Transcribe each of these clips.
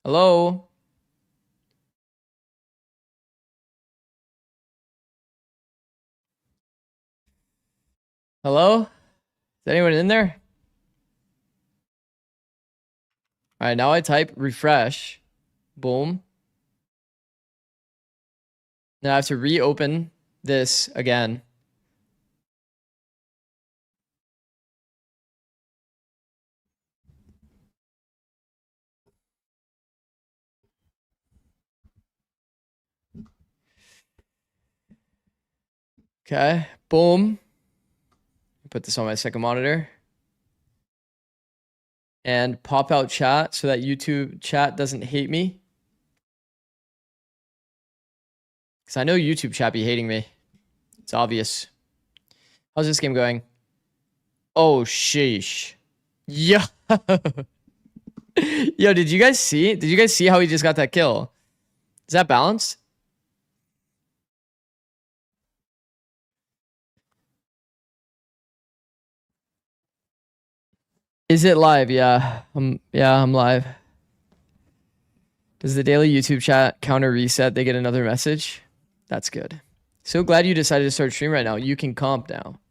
Hello? Hello? Is anyone in there? All right, now I type refresh. Boom. Now I have to reopen this again. Okay, boom. Put this on my second monitor. And pop out chat so that YouTube chat doesn't hate me. Because I know YouTube chat be hating me. It's obvious. How's this game going? Oh, sheesh. Yeah. Yo, did you guys see? Did you guys see how he just got that kill? Is that balanced? Is it live? Yeah. I'm live. Does the daily YouTube chat counter reset? They get another message? That's good. So glad you decided to start stream right now. You can comp now.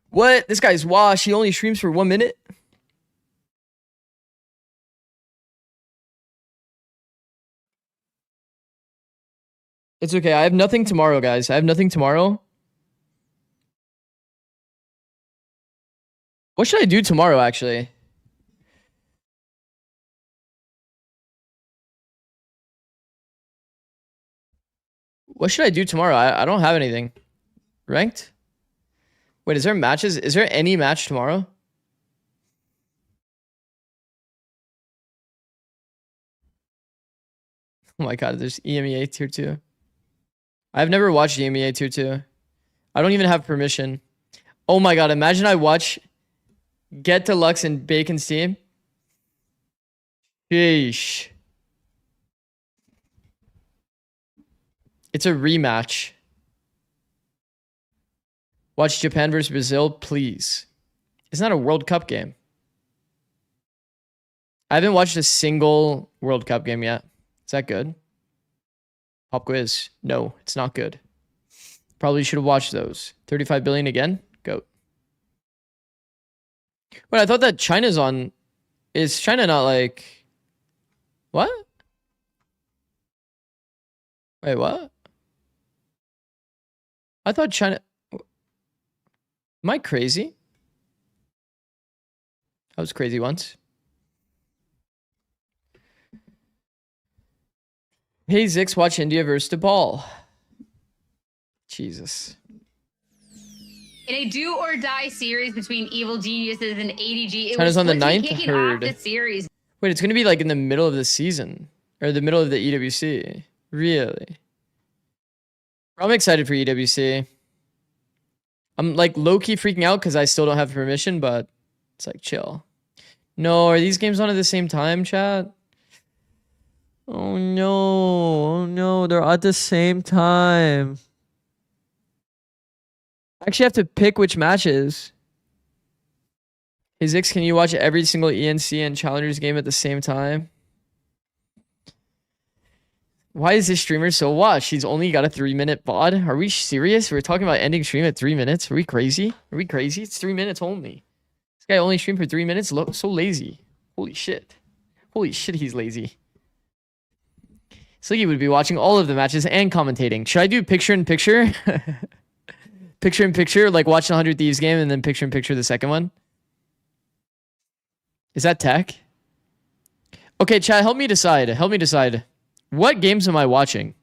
What? This guy's wash. He only streams for 1 minute? It's okay. I have nothing tomorrow, guys. I have nothing tomorrow. What should I do tomorrow, actually? What should I do tomorrow? I don't have anything. Ranked? Wait, is there matches? Is there any match tomorrow? Oh my god, there's EMEA tier 2. I've never watched EMEA tier 2. I don't even have permission. Oh my god, imagine I watch Get Deluxe and Bacon Steam. Sheesh. It's a rematch. Watch Japan versus Brazil, please. It's not a World Cup game. I haven't watched a single World Cup game yet. Is that good? Pop quiz. No, it's not good. Probably should have watched those. 35 billion again? Go. Wait, I thought that China's on. Is China not like. What? Wait, what? I thought China. Am I crazy? I was crazy once. Hey, Zikz, watch India versus Ball. Jesus. In a do or die series between evil geniuses and ADG, China's on the 9th. kicking off the series. Wait, it's gonna be like in the middle of the season or the middle of the EWC. Really? I'm excited for EWC. I'm like low-key freaking out because I still don't have permission, but it's like chill. No, are these games on at the same time, chat? Oh no, oh no, they're at the same time. I actually have to pick which matches. Hey Zikz, can you watch every single ENC and Challengers game at the same time? Why is this streamer so watched? He's only got a 3-minute VOD. Are we serious? We're talking about ending stream at 3 minutes. Are we crazy? Are we crazy? It's 3 minutes only. This guy only streamed for 3 minutes. Look, so lazy. Holy shit. Holy shit, he's lazy. Sliggy would be watching all of the matches and commentating. Should I do picture-in-picture? Picture-in-picture, like watch the 100 Thieves game and then picture-in-picture the second one? Is that tech? Okay, chat, help me decide. Help me decide. What games am I watching?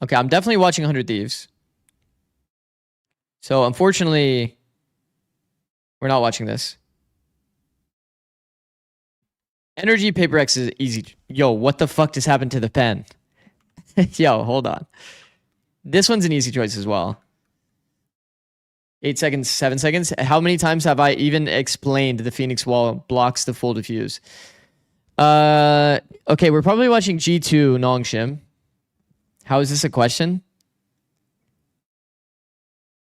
Okay, I'm definitely watching 100 Thieves. So, unfortunately, we're not watching this. Energy Paper X is easy. Yo, what the fuck just happened to the pen? Yo, hold on. This one's an easy choice as well. 8 seconds, 7 seconds. How many times have I even explained the Phoenix Wall blocks the full diffuse? Okay, we're probably watching G2 Nongshim. How is this a question?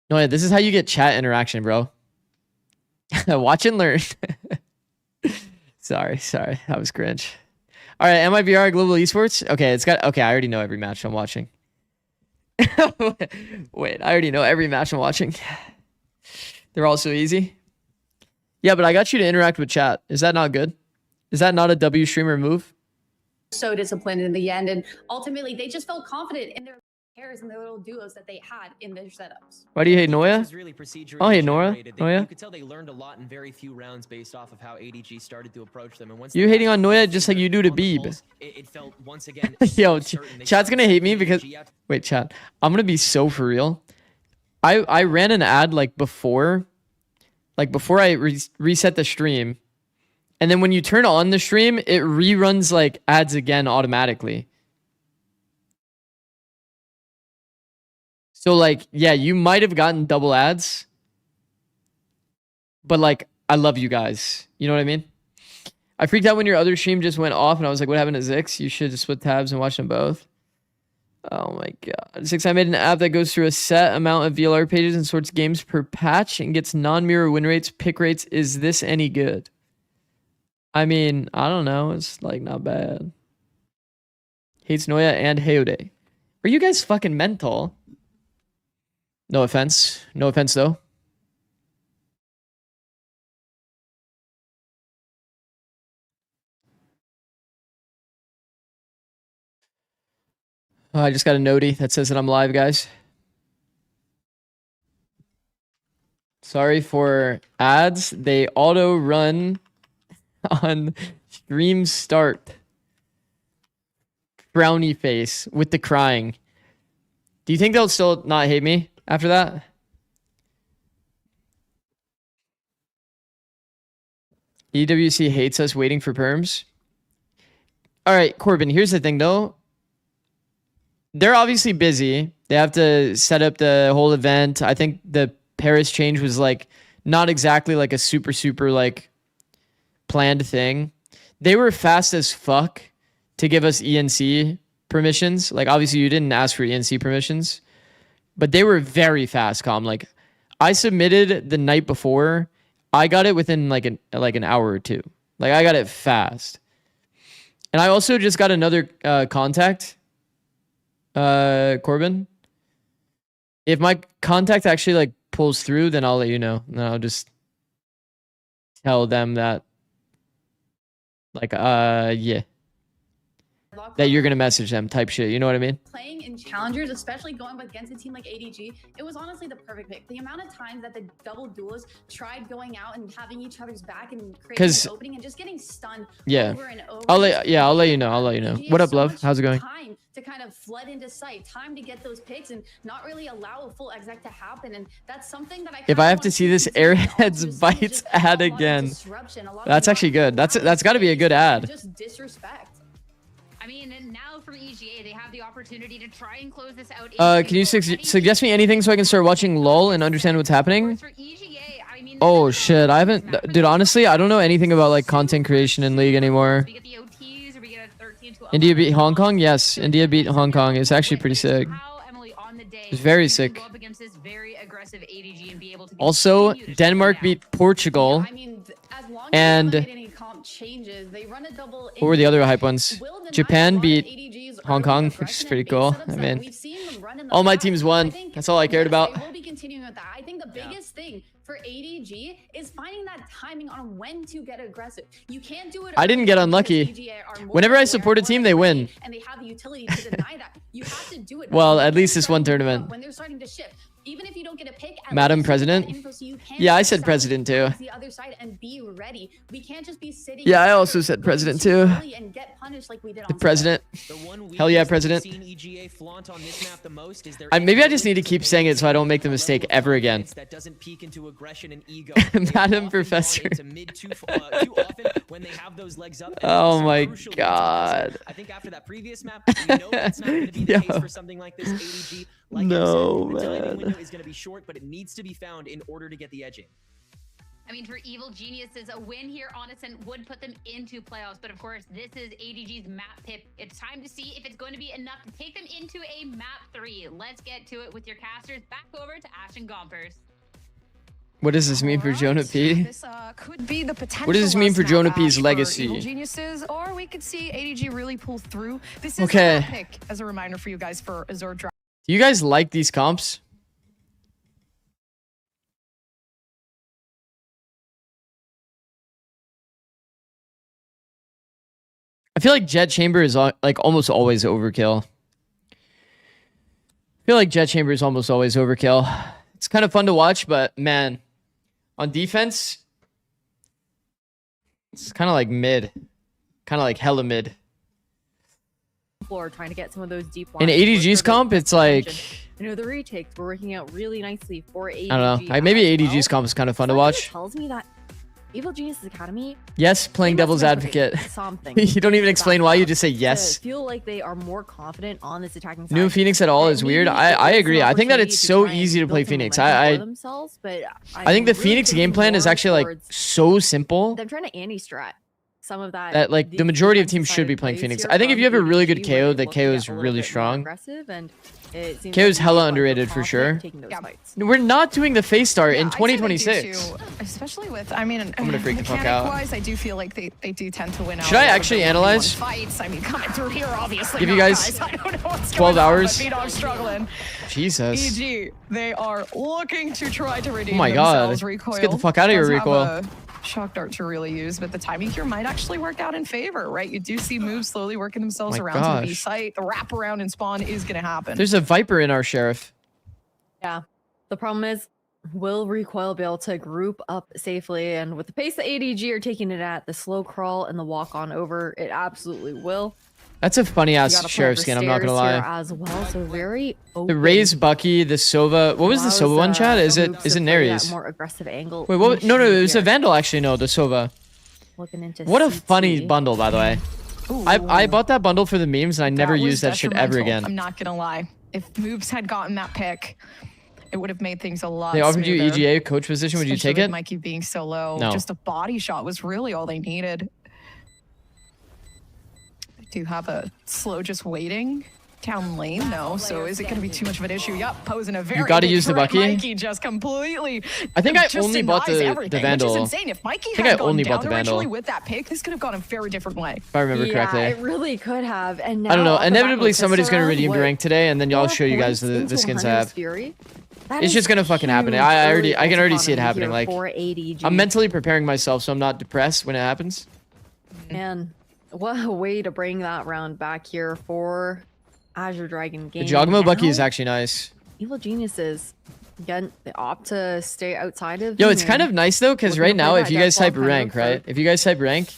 No, yeah, this is how you get chat interaction, bro. Watch and learn. Sorry. That was cringe. All right, MIBR Global Esports. Okay, it's got. Okay, I already know every match I'm watching. Wait, I already know every match I'm watching. They're all so easy. Yeah, but I got you to interact with chat. Is that not good? Is that not a W streamer move? So disciplined in the end, and ultimately they just felt confident in their pairs and their little duos that they had in their setups. Why do you hate Noya? Really Oh, hey Nora. Noya. You could tell they learned a lot in very few rounds based off of how ADG started to approach them. And once you hating on Noya just like you do to Beeb. It felt once again. Yo, chat's gonna hate me because. Wait, chat. I'm gonna be so for real. I ran an ad like before I reset the stream, and then when you turn on the stream, it reruns like ads again automatically. So like, yeah, you might have gotten double ads, but like, I love you guys. You know what I mean? I freaked out when your other stream just went off, and I was like, what happened to Zikz? You should just split tabs and watch them both. Oh my god. Zikz, I made an app that goes through a set amount of VLR pages and sorts games per patch and gets non-mirror win rates, pick rates. Is this any good? I mean, I don't know. It's like not bad. Hates Noya and Heode. Are you guys fucking mental? No offense. No offense though. Oh, I just got a notey that says that I'm live, guys. Sorry for ads. They auto run on stream start. Brownie face with the crying. Do you think they'll still not hate me after that? EWC hates us waiting for perms. All right, Corbin, here's the thing though. They're obviously busy. They have to set up the whole event. I think the Paris change was like not exactly like a super like planned thing. They were fast as fuck to give us ENC permissions. Like obviously you didn't ask for ENC permissions, but they were very fast, Calm. Like I submitted the night before. I got it within like an hour or two. Like I got it fast. And I also just got another contact. Corbin, if my contact actually like pulls through, then I'll let you know. And I'll just tell them that like yeah, that you're gonna message them type shit. You know what I mean? Playing in challengers, especially going against a team like ADG, it was honestly the perfect pick. The amount of times that the double duos tried going out and having each other's back and creating an opening and just getting stunned over and over. I'll let you know. What up, love? How's it going? Time to kind of flood into sight, time to get those picks and not really allow a full exec to happen. And that's something that if I have to see this Airheads Bites ad again, that's actually good. That's got to be a good ad. Just disrespect. I mean, and now for EGA, they have the opportunity to try and close this out. Can you suggest me anything so I can start watching LOL and understand what's happening? Oh shit, I haven't, dude. Honestly, I don't know anything about like content creation in League anymore. India beat Hong Kong. Yes, India beat Hong Kong. It's actually pretty sick. It's very sick. Also, Denmark beat Portugal. And what were the other hype ones? Japan beat Hong Kong, which is pretty cool. I mean, all my teams won. That's all I cared about. We'll be continuing with that. I think the biggest thing for ADG is finding that timing on when to get aggressive. You can't do it. I didn't get unlucky. Whenever I support a team, they win. And they have the utility to deny that. You have to do it. Well, at least this one tournament. When they're starting to shift. Even if you don't get a pick, Madam President. Yeah, I said president too. The other side and be ready. We can't just be sitting. Yeah, I also said president too. And get punished like we did the president. Hell yeah, president. Maybe I just need to keep saying it so I don't make the mistake ever again. Madam Professor. Oh my god. I think after that previous map, we know that's not going to be the case for something like this. ADG, like no, I said, the timing man. window is going to be short, but it needs to be found in order to get the edging. I mean, for Evil Geniuses, a win here on Ascent would put them into playoffs. But of course, this is ADG's map pip. It's time to see if it's going to be enough to take them into a map 3. Let's get to it with your casters. Back over to Ash and Gompers. What does this mean for Jonah P? This could be the potential. What does this mean for last Jonah snap P's match for legacy? Evil Geniuses, or we could see ADG really pull through. This is Okay. a pick as a reminder for you guys for Azure Drive. Do you guys like these comps? I feel like Jet Chamber is like almost always overkill. I feel like Jet Chamber is almost always overkill. It's kind of fun to watch, but man, on defense, it's kind of like mid. Kind of like hella mid. Floor trying to get some of those deep In lines. ADG's comp, it's like, You know, the retakes were working out really nicely for ADG. I don't know. Maybe ADG's comp is kind of fun to watch. Tells me that Evil Genius Academy. Yes, playing they devil's must have been advocate. putting Something. You don't even to explain back why, you up just say to yes. feel like they are more confident on this attacking side. New Phoenix at all is weird. I agree. I think that it's so easy to play Phoenix. I think the Phoenix game plan is actually like so simple I'm trying to anti-strat some of that. like the majority of teams should be playing Phoenix. I think if you have a really good KO, the KO is really strong. KO is hella underrated for sure. We're not doing the face start in 2026. Especially with, I mean, I'm gonna freak the fuck out. Wise, I do feel like they do tend to win out. Should I actually analyze? Fights. I mean, coming through here, obviously. Give you not, guys I don't know what's 12 going on, hours? but B-Dog's struggling. Jesus. EG, they are looking to try to redeem Oh my god. themselves. Recoil Let's get the fuck out of here, does have Recoil. a shock dart to really use, but the timing here might actually work out in favor, right? You do see moves slowly working themselves My around to the B gosh. site. The wraparound and spawn is going to happen. There's a Viper in our Sheriff. Yeah. The problem is, will Recoil be able to group up safely? And with the pace that ADG are taking it at, the slow crawl and the walk on over, it absolutely will. That's a funny You ass gotta Sheriff plant skin, the I'm not gonna stairs here lie. as well, so very The open. Raze Bucky, the Sova. What was the Allows, Sova one, Chad? Is the it moves is to it play that Nares? more aggressive angle. Wait, what? No, it was a here. Vandal actually. No, the Sova. Looking into What a CT. funny bundle, by the way. I Ooh. bought that bundle for the memes and I never was used that shit ever detrimental, again. I'm not gonna lie. If moves had gotten that pick, it would have made things a lot They offered you smoother. EGA coach position. Would you Especially take with it? Mikey being so low. No. Just a body shot was really all they needed. Do you have a slow just waiting? Down lane, no. So is it going to be too much of an issue? Yup, posing a very gotta big use the threat. Bucky? Mikey just completely. I think I just only bought denies the everything, Vandal. Which is insane. If Mikey I think had I gone only down bought the Vandal. originally with that pick, this could have gone a very different way. If I remember Yeah, correctly. it really could have. And now I don't know. off the back Inevitably, of somebody's gonna Tessera, redeem what, rank today, and then I'll 4 show you guys points the into skins I Hunter's have. Fury? That It's is just gonna fucking happen. huge I early can already see it autonomy happening. here Like for ADG. I'm mentally preparing myself, so I'm not depressed when it happens. Man, what a way to bring that round back here for Azure Dragon The game. Jogmo Bucky is Now, actually nice. Evil Geniuses, again, they opt to stay outside of. Yo, the it's kind main. of nice though, because Looking right to play now, that if you guys death type ball kind of rank, right? approach. If you guys type rank,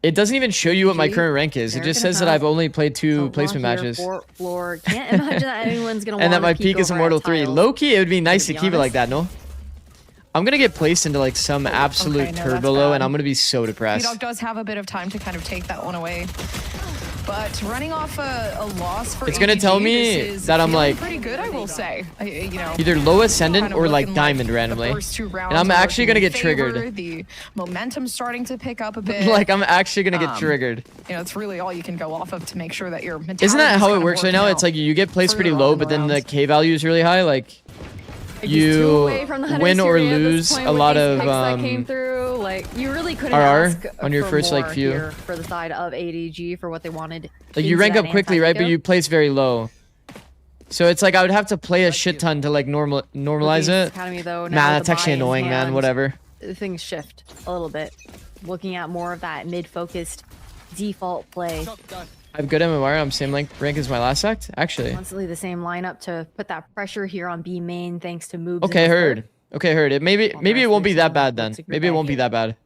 it doesn't even show you what my GG. current rank is. It They're just gonna says that have I've only played So 2 long placement here matches. for Floor. Can't imagine that anyone's gonna And that wanna my peek peak is over Immortal at 3. tiles. Low key, it would be nice to be keep it like honest. that, no? I'm gonna get placed into like some absolute no, that's turbo low, and bad. I'm gonna be so depressed. B-Dog does have a bit of time to kind of take that one away. But running off a loss for It's gonna ADG, tell me this is that I'm, feeling like, pretty good, I will say. You know, Either low ascendant kind of or like looking diamond the randomly. first 2 rounds And I'm are actually gonna working in get triggered. favor, The momentum's starting to pick up a bit. Like I'm actually gonna get Um, triggered. You know, it's really all you can go off of to make sure that your mentality Isn't that is how kind it of works right working now? out. It's like you get placed pretty further low, on in but the then the rounds. K value is really high. Like Like, just 2 you away from the Hunter's win or Fury at this lose point a with lot these of picks that came through. Like you really couldn't RR ask on your for first, like, more few. here for the side of ADG for what they wanted. like you into rank that up quickly, right? But anti-eco. you place very low. So it's like I would have to play a shit ton to like normalize Looking it. Academy, though, now Nah, with that's the actually buy in annoying, man. hand, Whatever. Things shift a little bit. Looking at more of that mid-focused default play. I have good MMR. I'm same rank as my last act. Actually. Constantly the same lineup to put that pressure here on B main thanks to moves. Okay, in the heard. Okay, heard. It maybe Well, it won't be Wrestlers that bad and then. looks like Maybe it you're won't be back. that bad.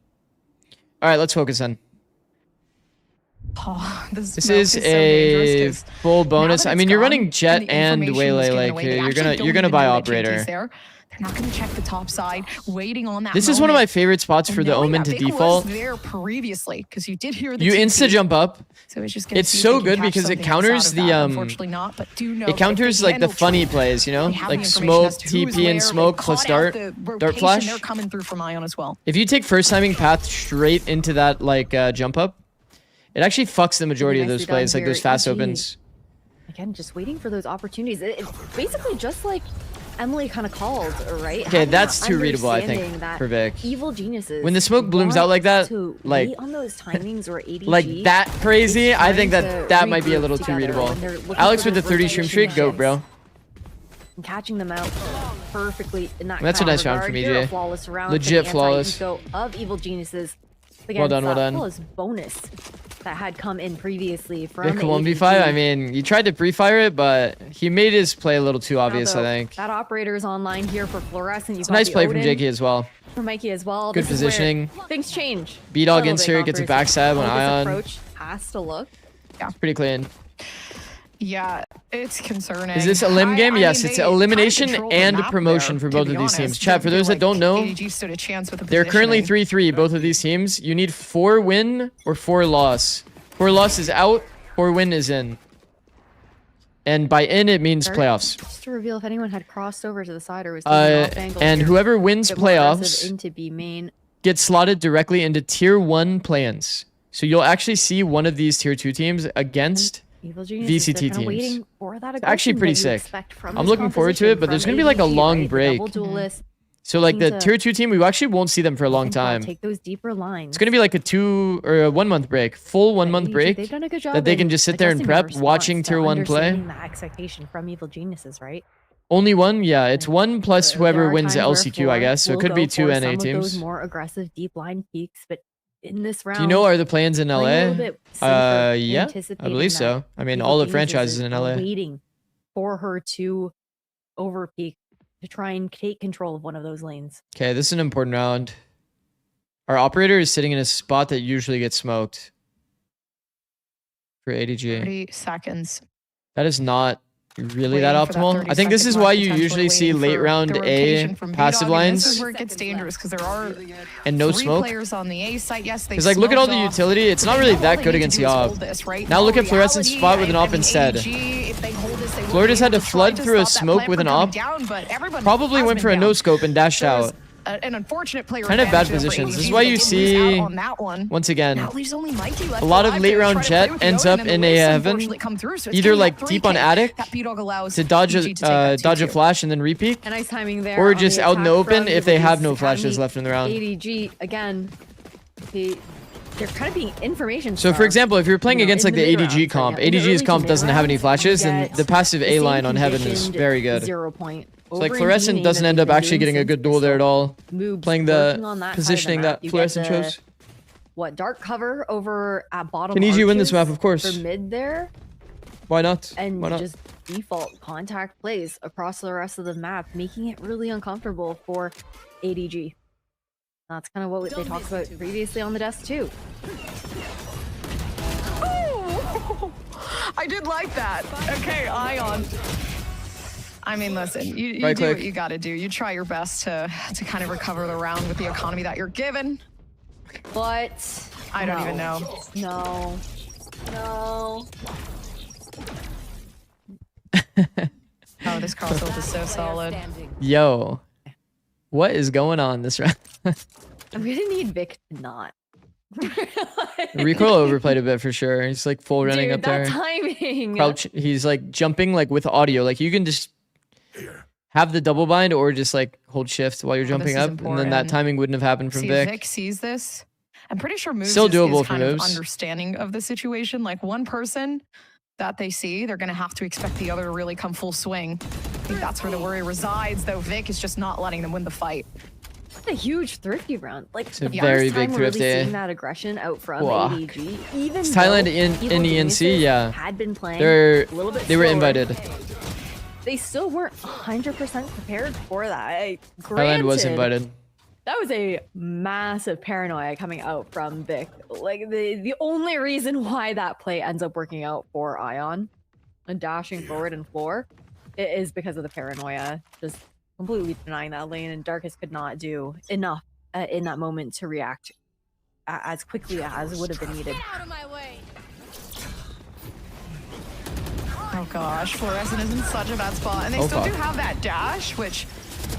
All right, let's focus then. Oh, This smoke is so a dangerous 'cause full now bonus. that I it's mean, you're gone running Jet the and information was Waylay. given Like away, they you're actually gonna don't buy even know that JT's operator. there. They're not going to check the top side, waiting on that. This is one of my favorite spots for the knowing Omen that to Vic default. Was there previously because you did hear the You TP. insta jump up. So it's just gonna It's see if so they can good catch because it something else counters out of the, that. Unfortunately not, but do know It if counters they like can, the they'll funny try. plays, you know, They have like the information smoke, as to who's TP, where. and They've smoke caught plus out dart, the dart rotation. flash. They're coming through from Ion as well. If you take first timing path straight into that like jump up, it actually fucks the majority of Nicely those done plays, like here. those fast EG. opens. Again, just waiting for those opportunities. It's basically just like Emily kind of called, right? Okay, Having that's that too readable, I think, understanding that for Vic. Evil geniuses. When the smoke blooms out like that, to like- wait on those timings or ADG. Like that crazy, I think trying that to might be a regroup little too together readable. when they're looking Alex for with the those 30 stream streak, go, bro. and catching them out perfectly in that. That's a kind of nice round regard. from Here, a EJ. flawless round. Legit for the flawless. anti-eco of Evil Geniuses. Well done, well that done. flawless bonus that had come in previously from Vic the 1v5, ADG. I mean, he tried to pre-fire it, but he made his play a little too obvious, Now, I though, think. that operator is online here for Fluorescent. It's a nice play from JK as well. For Mikey as well. Good This is where positioning. Things change. B-Dog Little insert, bit gets a offers backstab on how this Ion. approach has to look. Pretty clean. Yeah, it's concerning. Is this a limb game? I yes, mean, it's they kinda elimination control the and map promotion there, for to both be of these teams. honest. Chat, for Don't those feel that don't know, like ADG stood a chance with the they're currently positioning. 3-3, both of these teams. You need 4 win or 4 loss. 4 loss is out, 4 win is in. And by in, it means playoffs. Just to reveal if anyone had crossed over to the side or was taking off angle And here. whoever wins Bit more aggressive playoffs into B main. gets slotted directly into tier 1 play-ins. So you'll actually see one of these tier 2 teams against Evil Geniuses, VCT they're kinda teams. waiting for that actually aggression pretty that you sick. expect from I'm this looking forward to it, composition but there's from gonna be like a ADG, long right? The break. double duelist, So like the looking to- tier 2 team, we actually won't see them for a long and kinda time. Take those deeper lines. It's gonna be like a 2 or a 1 month break, full 1 month ADG, break they've done a good job that they can in just sit there and adjusting their prep, response watching to tier 1 play. understanding the expectation from Evil Geniuses, right? Only 1, yeah, it's 1 plus There whoever are wins the times where LCQ, I four guess. So it will could be go 2 for NA some of those teams. more aggressive deep line peaks, but in this round, Do you know are the plans in playing a little LA? bit safer, Yeah, I anticipating believe that so. I mean, Evil all the Geniuses franchises in are LA. waiting for her to overpeak to try and take control of one of those lanes. Okay, this is an important round. Our operator is sitting in a spot that usually gets smoked for ADG. 30 seconds. That is not really Waiting that for that optimal. 30 I think this second is mark, why you potentially usually see waiting late for round the A rotation from passive B-Dog, and This is lines where it gets dangerous because there are and no 3 smoke. players on the A site. Yes, they Because like, look at all the smoked off, utility. It's but not they really know all that they good need to against do is the hold op. this, right? Now In look at Fluorescent's reality, spot with an I op mean, instead. ADG, if they hold this, they would Florida's be had able to try flood to through a stop that smoke plant with from an coming op. down, but everyone Probably has went been for a down. no-scope and dashed There's out. an unfortunate player Kind of bad advantage there for positions. This is ADG. why They you did lose see, out on that one. once again, Now leaves only Mikey left a lot of alive late to round try to jet play with ends Yoda, up and in the a Wisps heaven, unfortunately come through, so it's either gonna be like that deep on 3K attic that B-Dog allows to dodge ADG a to take that dodge a 2-2. flash and then repeat, A nice timing there. or on just the out in the attack open from if they Evil have no Geniuses flashes Academy. left in the round. ADG again. They're kind of being information. So for starved, example, if you're playing you know, against in like the the ADG mid-round, comp, so yeah, in the ADG's early comp to doesn't have any mid-round, flashes, you and get the passive the A same line on heaven is conditioned very good. 0 point. So like Over in Fluorescent Genie doesn't that end they've up been actually doing getting a since good duel the there at all. moves Playing working the on that side of positioning map. that You get Fluorescent the, chose. What, dark cover over at bottom Can EG win this arches map? Of course. for mid there, Why not? and Why not? just default contact plays across the rest of the map, making it really uncomfortable for ADG. That's kind of what they talked about previously on the desk too. Ooh, I did like that. Okay, Ion. I mean, listen, you Right do what click. you got to do. You try your best to kind of recover the round with the economy that you're given. But I don't no. even know. No. Oh, this cross ult is so solid. Yo, what is going on this round? I'm gonna need Vic to not. Recoil overplayed a bit for sure. He's like full running Dude, up there. that timing. Crouch. He's like jumping like with audio. Like you can just have the double bind or just like hold shift while you're Oh, jumping this is up, and then that important. timing wouldn't have happened from See, Vic. Vic sees this. I'm pretty sure Moves Still is doable for kind of Moves. understanding of the situation. Like one person that they see, they're going to have to expect the other to really come full swing. I think that's where the worry resides, though. Vic is just not letting them win the fight. That's a huge thrifty round. Like It's a the very first time big we're really thrifty. seeing that aggression out from Fuck. ADG. Even It's Thailand though in Evil ENC, Geniuses yeah. had been playing They're a little bit they were slower, invited. They still weren't 100% prepared for that. Thailand was Granted, invited. That was a massive paranoia coming out from Vic. Like the only reason why that play ends up working out for Ion and dashing forward and floor is because of the paranoia. Just completely denying that lane, and Darkus could not do enough in that moment to react as quickly as would have been needed. Oh gosh, Fluorescent is in such a bad spot. And they Oh, still do fuck. have that dash, which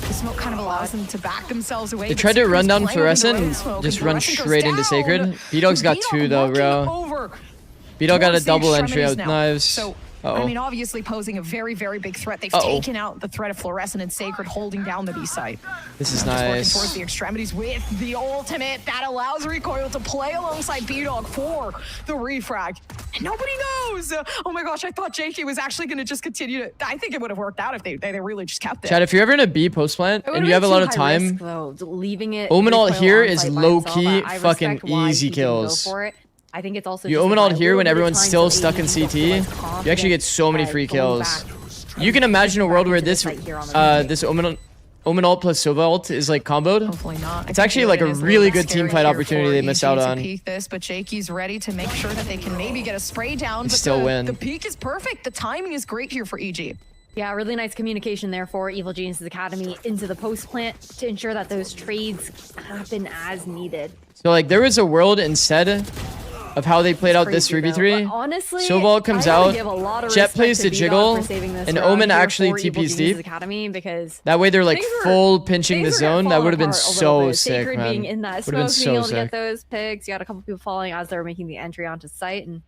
the smoke kind of allows them to back themselves away. They but tried to Zikz run down playing Fluorescent into and smoke, just and run Fluorescent goes straight into down. Sacred. B-Dog's got B-Dog 2 though, walking bro. over B-Dog got a towards the double entry extremities with now. knives. So I mean, obviously posing a very, very big threat. They've taken out the threat of Fluorescent and Sacred holding down the B site. This is Just working nice. towards the extremities with the ultimate that allows Recoil to play alongside B-Dog for the refrag. And nobody knows. Oh my gosh, I thought JK was actually going to just continue to... I think it would have worked out if they really just kept it. Chad, if you're ever in a B post plant and you have a lot of time, leaving it. Omen ult Recoil here on is site by low itself, key I respect fucking why easy he didn't go kills. for it. I think it's also You just Omen about ult a here little when bit of everyone's time still so stuck in ADG will feel, CT. like, You actually get so many confident free at going kills. back You can imagine a world where into the this site here on the this Omen ult plus Sova ult is like comboed. Hopefully not. It's actually like a really good team fight opportunity they missed out on. Peek this, but Jakey's ready to make sure that they can maybe get a spray down. But Still win. The peak is perfect. The timing is great here for EG. Yeah, really nice communication there for Evil Geniuses Academy into the post plant to ensure that those trades happen as needed. So like there was a world instead of how they played out this Crazy, though. 3v3. But honestly, Sobal comes I gotta out, give a lot of Jet respect plays to the B-Dog jiggle, for saving this and round Omen here actually for Evil TPs Geniuses deep. Academy, because That way they're like things were- full pinching the things were gonna zone. That fall would have been apart a little so bit. sick, Sacred man. being in that Would have been smoke, being so able to get sick. those picks. You got a couple people falling as they were making the entry onto site, and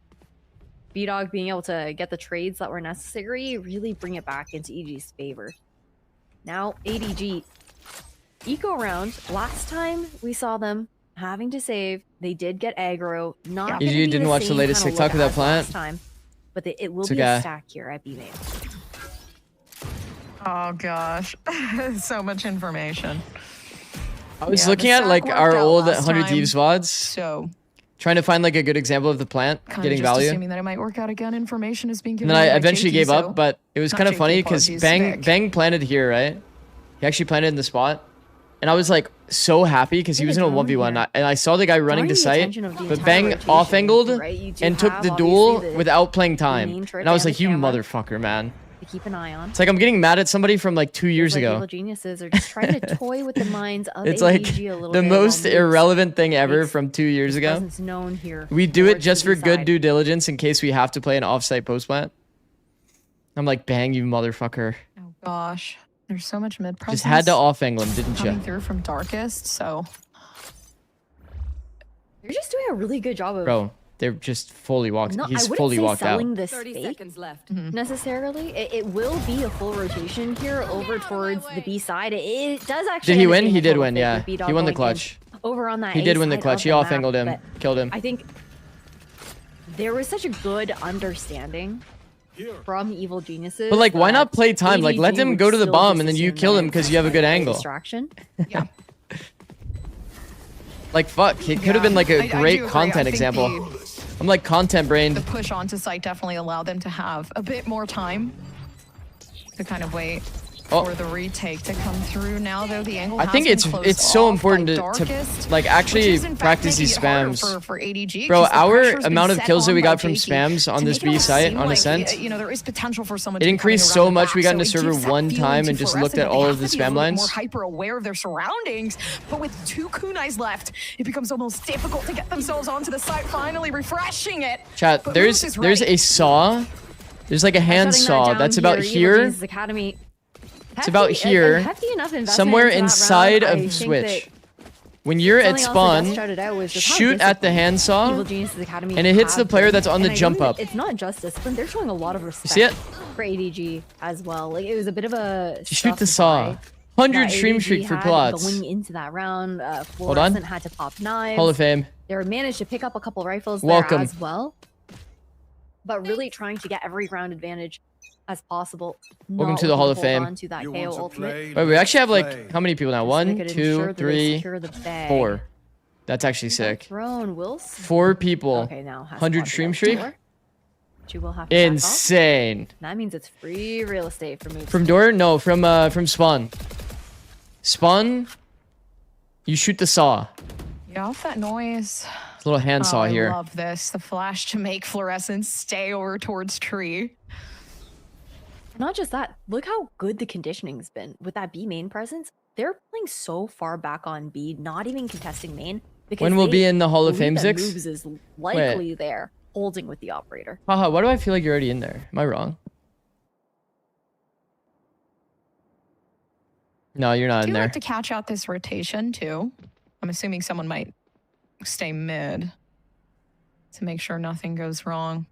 B-Dog being able to get the trades that were necessary really bring it back into EG's favor. Now ADG eco round. Last time we saw them having to save, they did get aggro. Not Yeah. gonna You be didn't watch the same latest kinda TikTok look of that as plant? last time, but it will It's be okay. a stack here at B main. Oh gosh, so much information. I was Yeah, looking the at stack like worked our out old last 100 time. Thieves VODs, So trying to find like a good example of the plant kind getting of just value. assuming that it might work out again. Information is being And given. then I by eventually Jakey, gave so- up, but it was Not kind of Jakey, funny because apologies, Bang Vic. Bang planted here, right? He actually planted in the spot. And I was like so happy because he was in a 1v1. And I saw the guy running to site, but Bang off-angled and took the duel without playing time. And I was like, you motherfucker, man. To keep an eye on. It's like I'm getting mad at somebody from like 2 years Like ago. Evil Geniuses are just trying to toy with the minds of It's like ADG a little the bit most while irrelevant thing ever makes from 2 years his ago. presence known here We do it for just for TD good side. due diligence in case we have to play an off-site post plant. I'm like, Bang, you motherfucker. Oh gosh, there's so much mid presence. Just had to off-angle him, didn't coming you? through from Darkest. So You're just doing a really good job of. Bro, they're just fully walked. No, I He's wouldn't fully say walked out. selling this 30 fake seconds left. necessarily. It will be a full rotation here over towards the B side. It does actually. Did he end up win? being He a did total win, fake yeah. with B-Dog He won the going in clutch. Over on that. He A did win the side clutch. of He the off-angled map, him. but Killed him. I think there was such a good understanding from Evil Geniuses. But like, why that not play time? Like, let ADG them would go to the still bomb just and then you assume kill that him it's because you have a like good angle. Distraction. yeah, Like, fuck. It could have been like I a do great agree. I content think example. I'm like content brained. The push onto site definitely allowed them to have a bit more time to kind of wait Oh. for the retake to come through. Now, though, the angle I has think been it's closed so off important by to Darkest, like which actually is, in fact, practice making these it harder spams. for ADG, Bro, 'cause the our pressure's been amount of set kills that on we by got from Jakey spams on to this make it B site seem on like, Ascent. you know, there is potential for someone It to be increased coming so around the much, back, we got so into it server gives that one feeling time to and just Fluorescent looked at that all they of the have to be a spam little bit lines. more hyper aware of their surroundings, but with 2 kunais left, it becomes almost difficult to get themselves onto the site, finally refreshing it. Chat, But there's Moose is there's ready. a saw. There's like a hand Shutting that saw down that's about Evil here. Geniuses Academy. It's about here, hefty enough investment somewhere into that inside round. I of think Switch. that When you're at something else that spawn, Gus shouted out was just how shoot at the disciplined hand saw, Evil Geniuses Academy and it hits the have player been. that's on the And I jump think up. It's not just discipline; they're showing a lot of respect see it? for ADG as well. Like it was a bit of a Shoot the stuff saw. buy 100 that stream ADG streak for had plots. Going into that round, Hold on. Fluorescent had to pop knives. Hall of Fame. They managed to pick up a couple rifles Welcome. there as well. But really trying to get every round advantage as possible. Welcome not to the Hall of looking to hold Fame. on to that You KO want to ultimate. play? Wait, we actually have like Play. how many people now? So they 1, could 2, ensure that they 3, secure the bag. 4. That's actually sick. Throne will 4 people. Okay, now has 100 spotted stream out streak? door, which you will have to back off. Insane. That means it's free real estate for moves. From door? No, from spawn. Spawn. You shoot the saw. Get off that noise. It's a little hand saw I here. love this. The flash to make Fluorescent stay over towards tree. Not just that, look how good the conditioning's been with that B main presence. They're playing so far back on B, not even contesting main. Because When we'll they be in the Hall of Fame, believe that Zikz? Moves is likely there, holding with the operator. Haha, why do I feel like you're already in there? Am I wrong? No, you're not Do in you there. like to catch out this rotation too? I'm assuming someone might stay mid to make sure nothing goes wrong.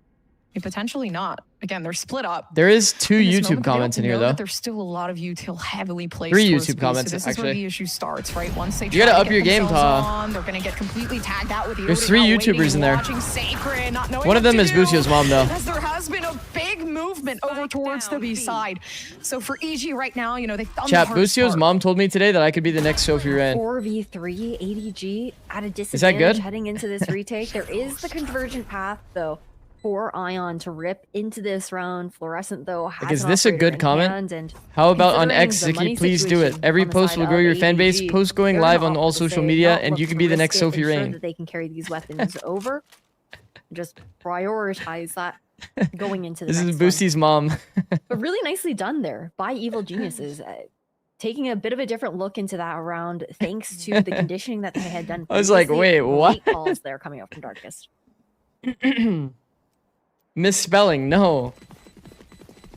Potentially not. Again, they're split up. There is 2 In this YouTube moment, they comments don't in here know though. that there's still a lot of util heavily placed. 3 towards YouTube B, comments, so this is where actually. the issue starts, right? Once they You try gotta to up get your game, themselves Pa. on, they're gonna get completely tagged out with the There's Odin 3 now YouTubers waiting, in there. watching Sacred, not knowing One of what them to is do, Busio's mom, though. As there has been a big movement over towards the B side. So for EG right now, you know, they've done Chat, the hardest Busio's part. mom told me today that I could be the next Sophie Rain. 4v3 ADG at a that disadvantage good? heading into this retake. There is the convergent path though for Ion to rip into this round. Fluorescent though has Is an this a operator good in comment? hand, and How about on considering X, the money Zikzy? Please do it. situation Every on the post side will grow of your fan base. ADG, Post going they're live gonna on all opt to social say, media, not and look you can to be the risk next it, Sophie ensure Rain. that they can carry these weapons over. Just prioritize that going into the This is next one. Boostie's mom. But really nicely done there by Evil Geniuses. Taking a bit of a different look into that round thanks to the conditioning that they had done. I was like, previously. wait, what? Great calls there coming up from Darkest. Misspelling, no.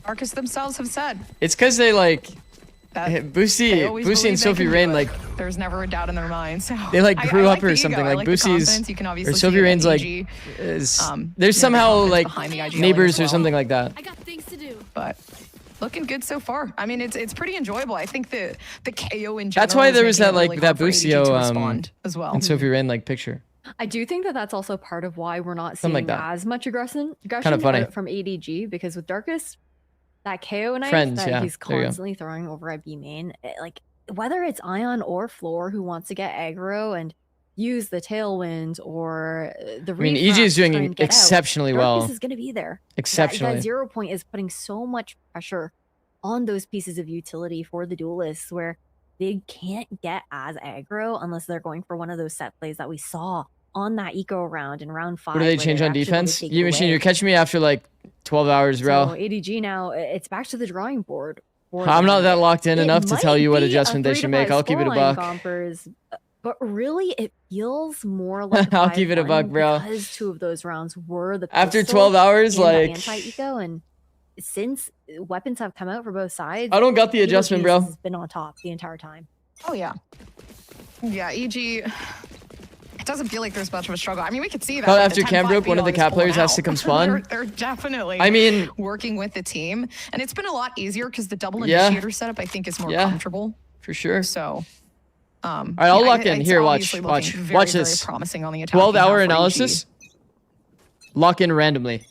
Darkest themselves have said It's because they like that they Boostie always and believe they Sophie can do Rain it. like There's never a doubt in their minds. So they like grew I up or the something. ego. I Like the Boostie's confidence. You can obviously or Sophie see it Rain's at like EG. is You there's know, somehow the like confidence behind the IG neighbors as or well. something like that. I got things to do. But looking good so far. I mean, it's pretty enjoyable. I think the KO in general. That's why is there was making that it like really that hard for ADG to Busio respond as well. and Sophie Rain like picture. I do think that that's also part of why we're not Something seeing like that. as much aggression funny. from ADG, because with Darkest, that KO knife Friends, that yeah, he's there you go. constantly throwing over at B main, like whether it's Ion or Floor who wants to get aggro and use the tailwind or the I mean, EG is doing exceptionally well. Darkest is going to be there. Exceptionally. That 0 point is putting so much pressure on those pieces of utility for the duelists where they can't get as aggro unless they're going for one of those set plays that we saw on that eco round in round 5. What do they change on defense? You machine, you're catching me after like 12 hours, bro. So ADG now, it's back to the drawing board. for I'm not them. that locked in It enough to tell might you what be a adjustment they 3 should to make. 5 I'll keep it a scoreline, buck. Gompers, but really, it feels more like I'll keep it a buck, bro. Because 2 of those rounds were the After pistol 12 hours, and the like anti-eco, and since weapons have come out for both sides, I don't got the Evil adjustment, Genius bro. has been on top the entire time. Oh yeah, yeah. EG. It doesn't feel like there's much of a struggle. I mean, we could see that. Thought with after the cam 10-5 broke, one of the B-Dog is cat players pulling has to out. come spawn. They're definitely. I mean, working with the team, and it's been a lot easier because the double Yeah. initiator setup I think is more Yeah. comfortable. for sure. So, All right, I'll lock in. it's Here, watch, obviously watch, looking very, watch very this. promising on the attacking 12-hour half for analysis. Lock in randomly.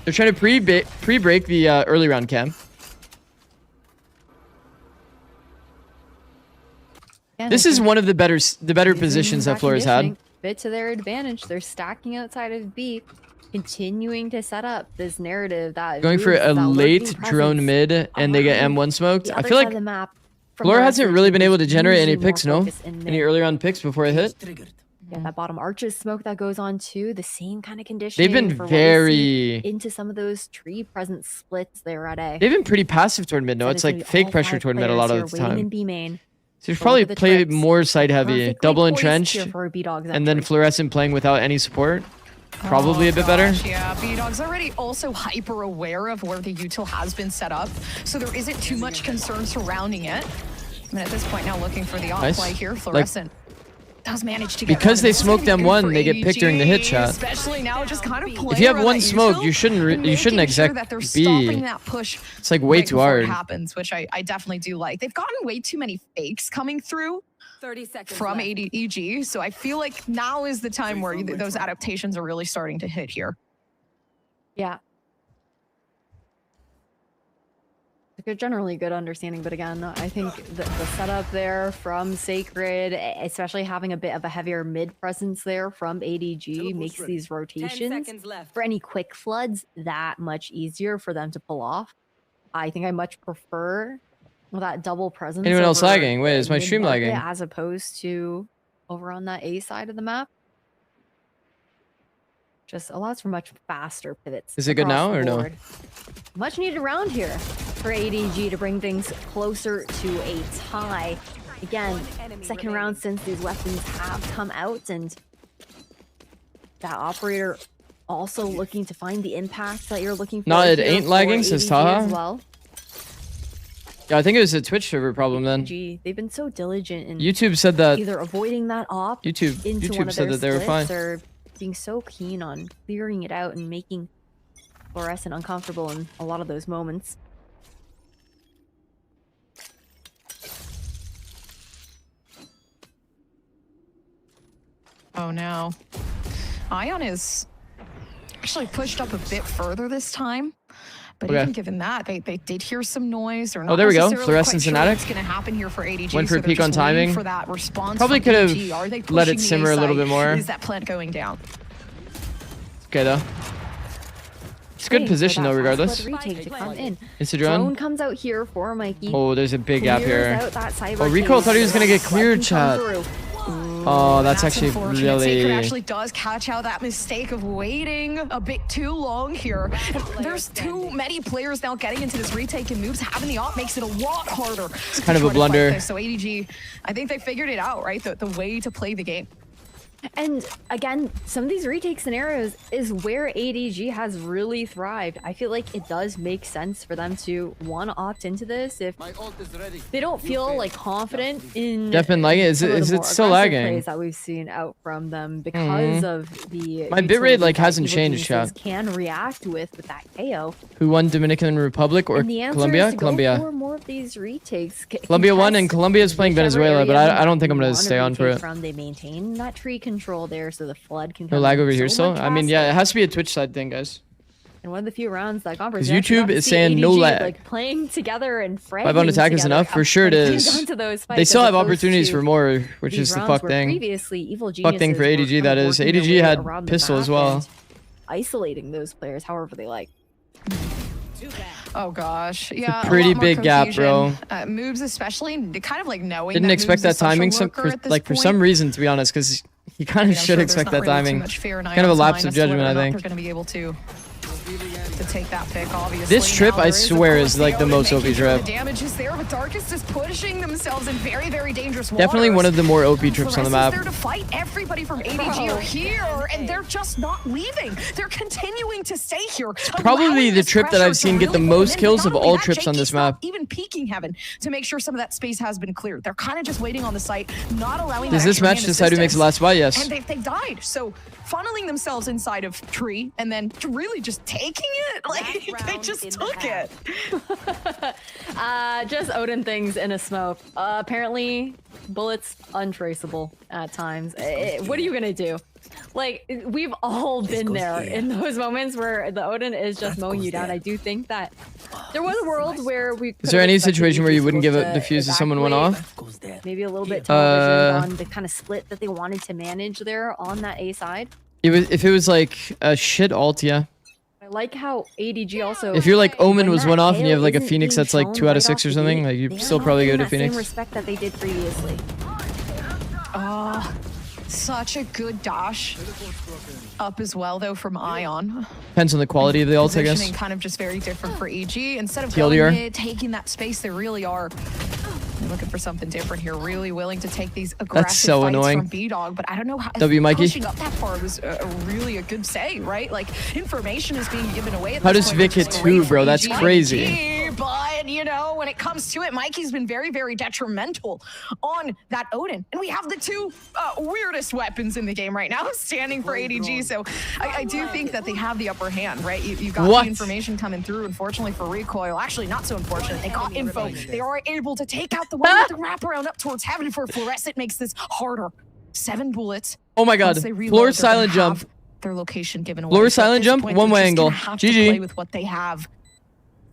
They're trying to pre-break the early round cam. Again, This I is think one of the better using positions that Floor has had. conditioning bit to their advantage. They're stacking outside of B, continuing to set up this narrative that Going for moves a that late lurking drone presence mid, and they get around M1 smoked. the I other feel side like of the map from Floor the hasn't rest of really the been team, able to who's generate any usually more picks, no? focused in Any mid. early round picks before I hit. Yeah, that bottom arches smoke that goes on too. The same kind of conditioning. They've been for what we see very. into some of those tree presence splits there at A. They've been pretty passive toward mid. No, So it's gonna like be fake all pressure 5 toward mid a lot players of the here waiting in time. B main. So you Go probably for the play trips. more side heavy, Perfectly double poised entrenched, here for a B-Dog's and then entry. fluorescent playing without any support. Probably a bit better. Gosh, yeah, B-Dog's already also hyper aware of where the util has been set up, so there isn't too much concern surrounding it. I mean, at this point now looking for the off Nice. play here, Like, Fluorescent does manage to get because one. they This is gonna smoked be good M1, for they get picked during the hit ADG, shot. Especially now, just kind of If you have playing one around that smoke, util you shouldn't and exec making sure that they're B. stopping that push. It's like way right too before hard. it happens, which I definitely do like. They've gotten way too many fakes coming through 30 seconds from left. ADG, so I feel like now is the time where those adaptations are really starting to hit here. Yeah. Like a generally good understanding, but again, I think the setup there from Sacred, especially having a bit of a heavier mid presence there from ADG, makes these 10 rotations seconds left. for any quick floods that much easier for them to pull off. I think I much prefer that double presence. Anyone else over lagging? Wait, is my stream mid-market lagging? as opposed to over on that A side of the map. Just allows for much faster pivots. Is it good across now the or no? board. Much needed round here for ADG to bring things closer to a tie. Again, second round since these weapons have come out, and that operator also looking to find the impact that you're looking for. No, it here ain't for lagging, says ADG Taha. as well. Yeah, I think it was a Twitch server problem then. ADG, they've been so diligent in YouTube said that. either avoiding that op YouTube into one of said their that they were fine. splits or being so keen on clearing it out and making Fluorescent uncomfortable in a lot of those moments. Oh no. Ion is actually pushed up a bit further this time. But even given that, they did hear some noise. Or not there we go. necessarily Fluorescence quite and sure attic. what's going to happen here for ADG. Went for so a they're peek on just waiting timing. For that response Probably from could have ADG. Are they let it pushing the simmer a little A bit more. Is that plant going down? Okay, though. It's a good position, though, regardless. Retake to come in. It's a Drone drone. comes out here for Mikey. Oh, there's a big gap Clears here. out that cyber Oh, Recoil cage. thought he was going to get Flood cleared, can come chat. through. Oh, that's actually unfortunate. really... Zikz actually does catch out that mistake of waiting a bit too long here. And there's too many players now getting into this retake and moves. Having the op makes it a lot harder. It's kind of a blunder. So ADG, I think they figured it out, right? The way to play the game. And again, some of these retake scenarios is where ADG has really thrived. I feel like it does make sense for them to want to opt into this if they don't feel like confident in. Definitely like it. Is it still lagging? Plays that we've seen out from them because of the. My bitrate like hasn't Evil changed, Geniuses chat. Can react with that KO. Who won Dominican Republic or And the answer Colombia? is to Colombia. Go for more of these retakes. Colombia won, and Colombia is playing whichever Venezuela, but area I don't think I'm they gonna wanna stay on for retake it. From they maintain that tree control there, so the flood can. No come lag in over here so still? much I mean, yeah, it faster. has to be a Twitch side thing, guys. And one of the few rounds that got 'Cause YouTube is saying no lag. like playing together and 5 on attack is enough? For sure it is. They still have opportunities for more, which is the fuck thing. Previously, Evil Fuck thing for Geniuses ADG, were that kind of is. working their ADG way had around the pistol map as well. and isolating those players however they like. Oh gosh, yeah. pretty a lot more big gap, bro. confusion. Moves especially kind of like knowing. Didn't that expect Moves that is such a timing, lurker at this for point. some reason, to be honest, because you kind of I'm should sure there's expect not that really too timing. much fear in Kind of a Ion's lapse mind of as to whether judgment, or I not think. They're going to be able to take that pick, obviously. This trip, Now I there is, of swear, course, is like the Oden most OP making sure trip. The damage is there, but Darkest is pushing themselves in very, very dangerous Definitely waters. one of the more OP trips on the map. There to fight. Everybody from ADG are here, and they're just not leaving. They're continuing to stay here. Probably the trip that I've seen get the most kills of all trips on this map. Even peeking heaven to make sure some of that space has been cleared. They're kind of just waiting on the site, not allowing. Does that this extra match man decide who makes the assistance. last buy? Yes. And they died. So funneling themselves inside of tree and then really just taking it. Like they just took it. Just Odin things in a smoke. Apparently, bullets untraceable at times. What are you gonna do? Like, we've all been there in those moments where the Odin is just mowing you down. I do think that there was a world where we. Is there any situation where you wouldn't give a defuse if someone went off? Maybe a little bit tunnel vision on the kind of split that they wanted to manage there on that A side. If it was like a shit alt, yeah. I like how ADG also. If you're like Omen when was that one off and you have like a isn't Phoenix being that's like shown 2 out of right 6 or off the something, gate, like you they're still not probably go getting to that Phoenix. Same respect that they did previously. Such a good dash up as well, though, from Ion. Depends on the quality of the ult, I guess. Positioning kind of just very different for EG. Instead of TLDR. going mid, taking that space, they really are looking for something different here. Really willing to take these aggressive so fights annoying. from B-Dog, but I don't know how W, Mikey. pushing up that far was really a good say, right? Like, information is being given away at How this does point, Vic which hit is 2, great for bro? That's EG. crazy. But, you know, when it comes to it, Mikey's been very, very detrimental on that Odin. And we have the two weirdest weapons in the game right now standing for ADG. So I do think that they have the upper hand, right? You got What? the information coming through, unfortunately for Recoil. Actually, not so unfortunate. They got info. They are able to take out the one with the wraparound up towards heaven for Fluorescent makes this harder. 7 bullets. Oh my god. Once they reload, Floor they're gonna silent jump. have their location given away. Floor So at silent this jump, point, one they're way just angle. gonna have to GG. play with what they have.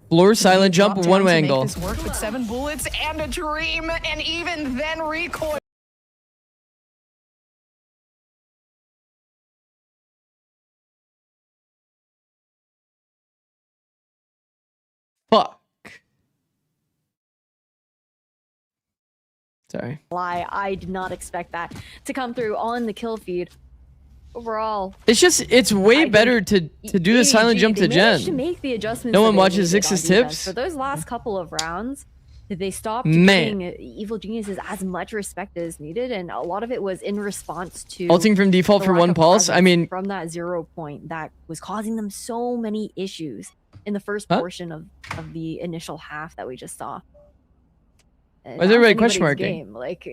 Floor silent jump, Drop down one to way make angle. this work with 7 bullets and a dream, and even then Recoil. Fuck. Sorry. I did not expect that to come through on the kill feed. Overall, It's way better to do the silent ADG, jump to they managed to Gen. make the adjustments No that one they watches needed on Zix's defense. tips? For those last couple of rounds, they stopped Man. giving Evil Geniuses as much respect as needed, and a lot of it was in response to Ulting from default the for lack one of pulse. I presence mean, from that 0 point that was causing them so many issues in the first Huh? portion of the initial half that we just saw. Why is everybody question Anybody's marking? game. Like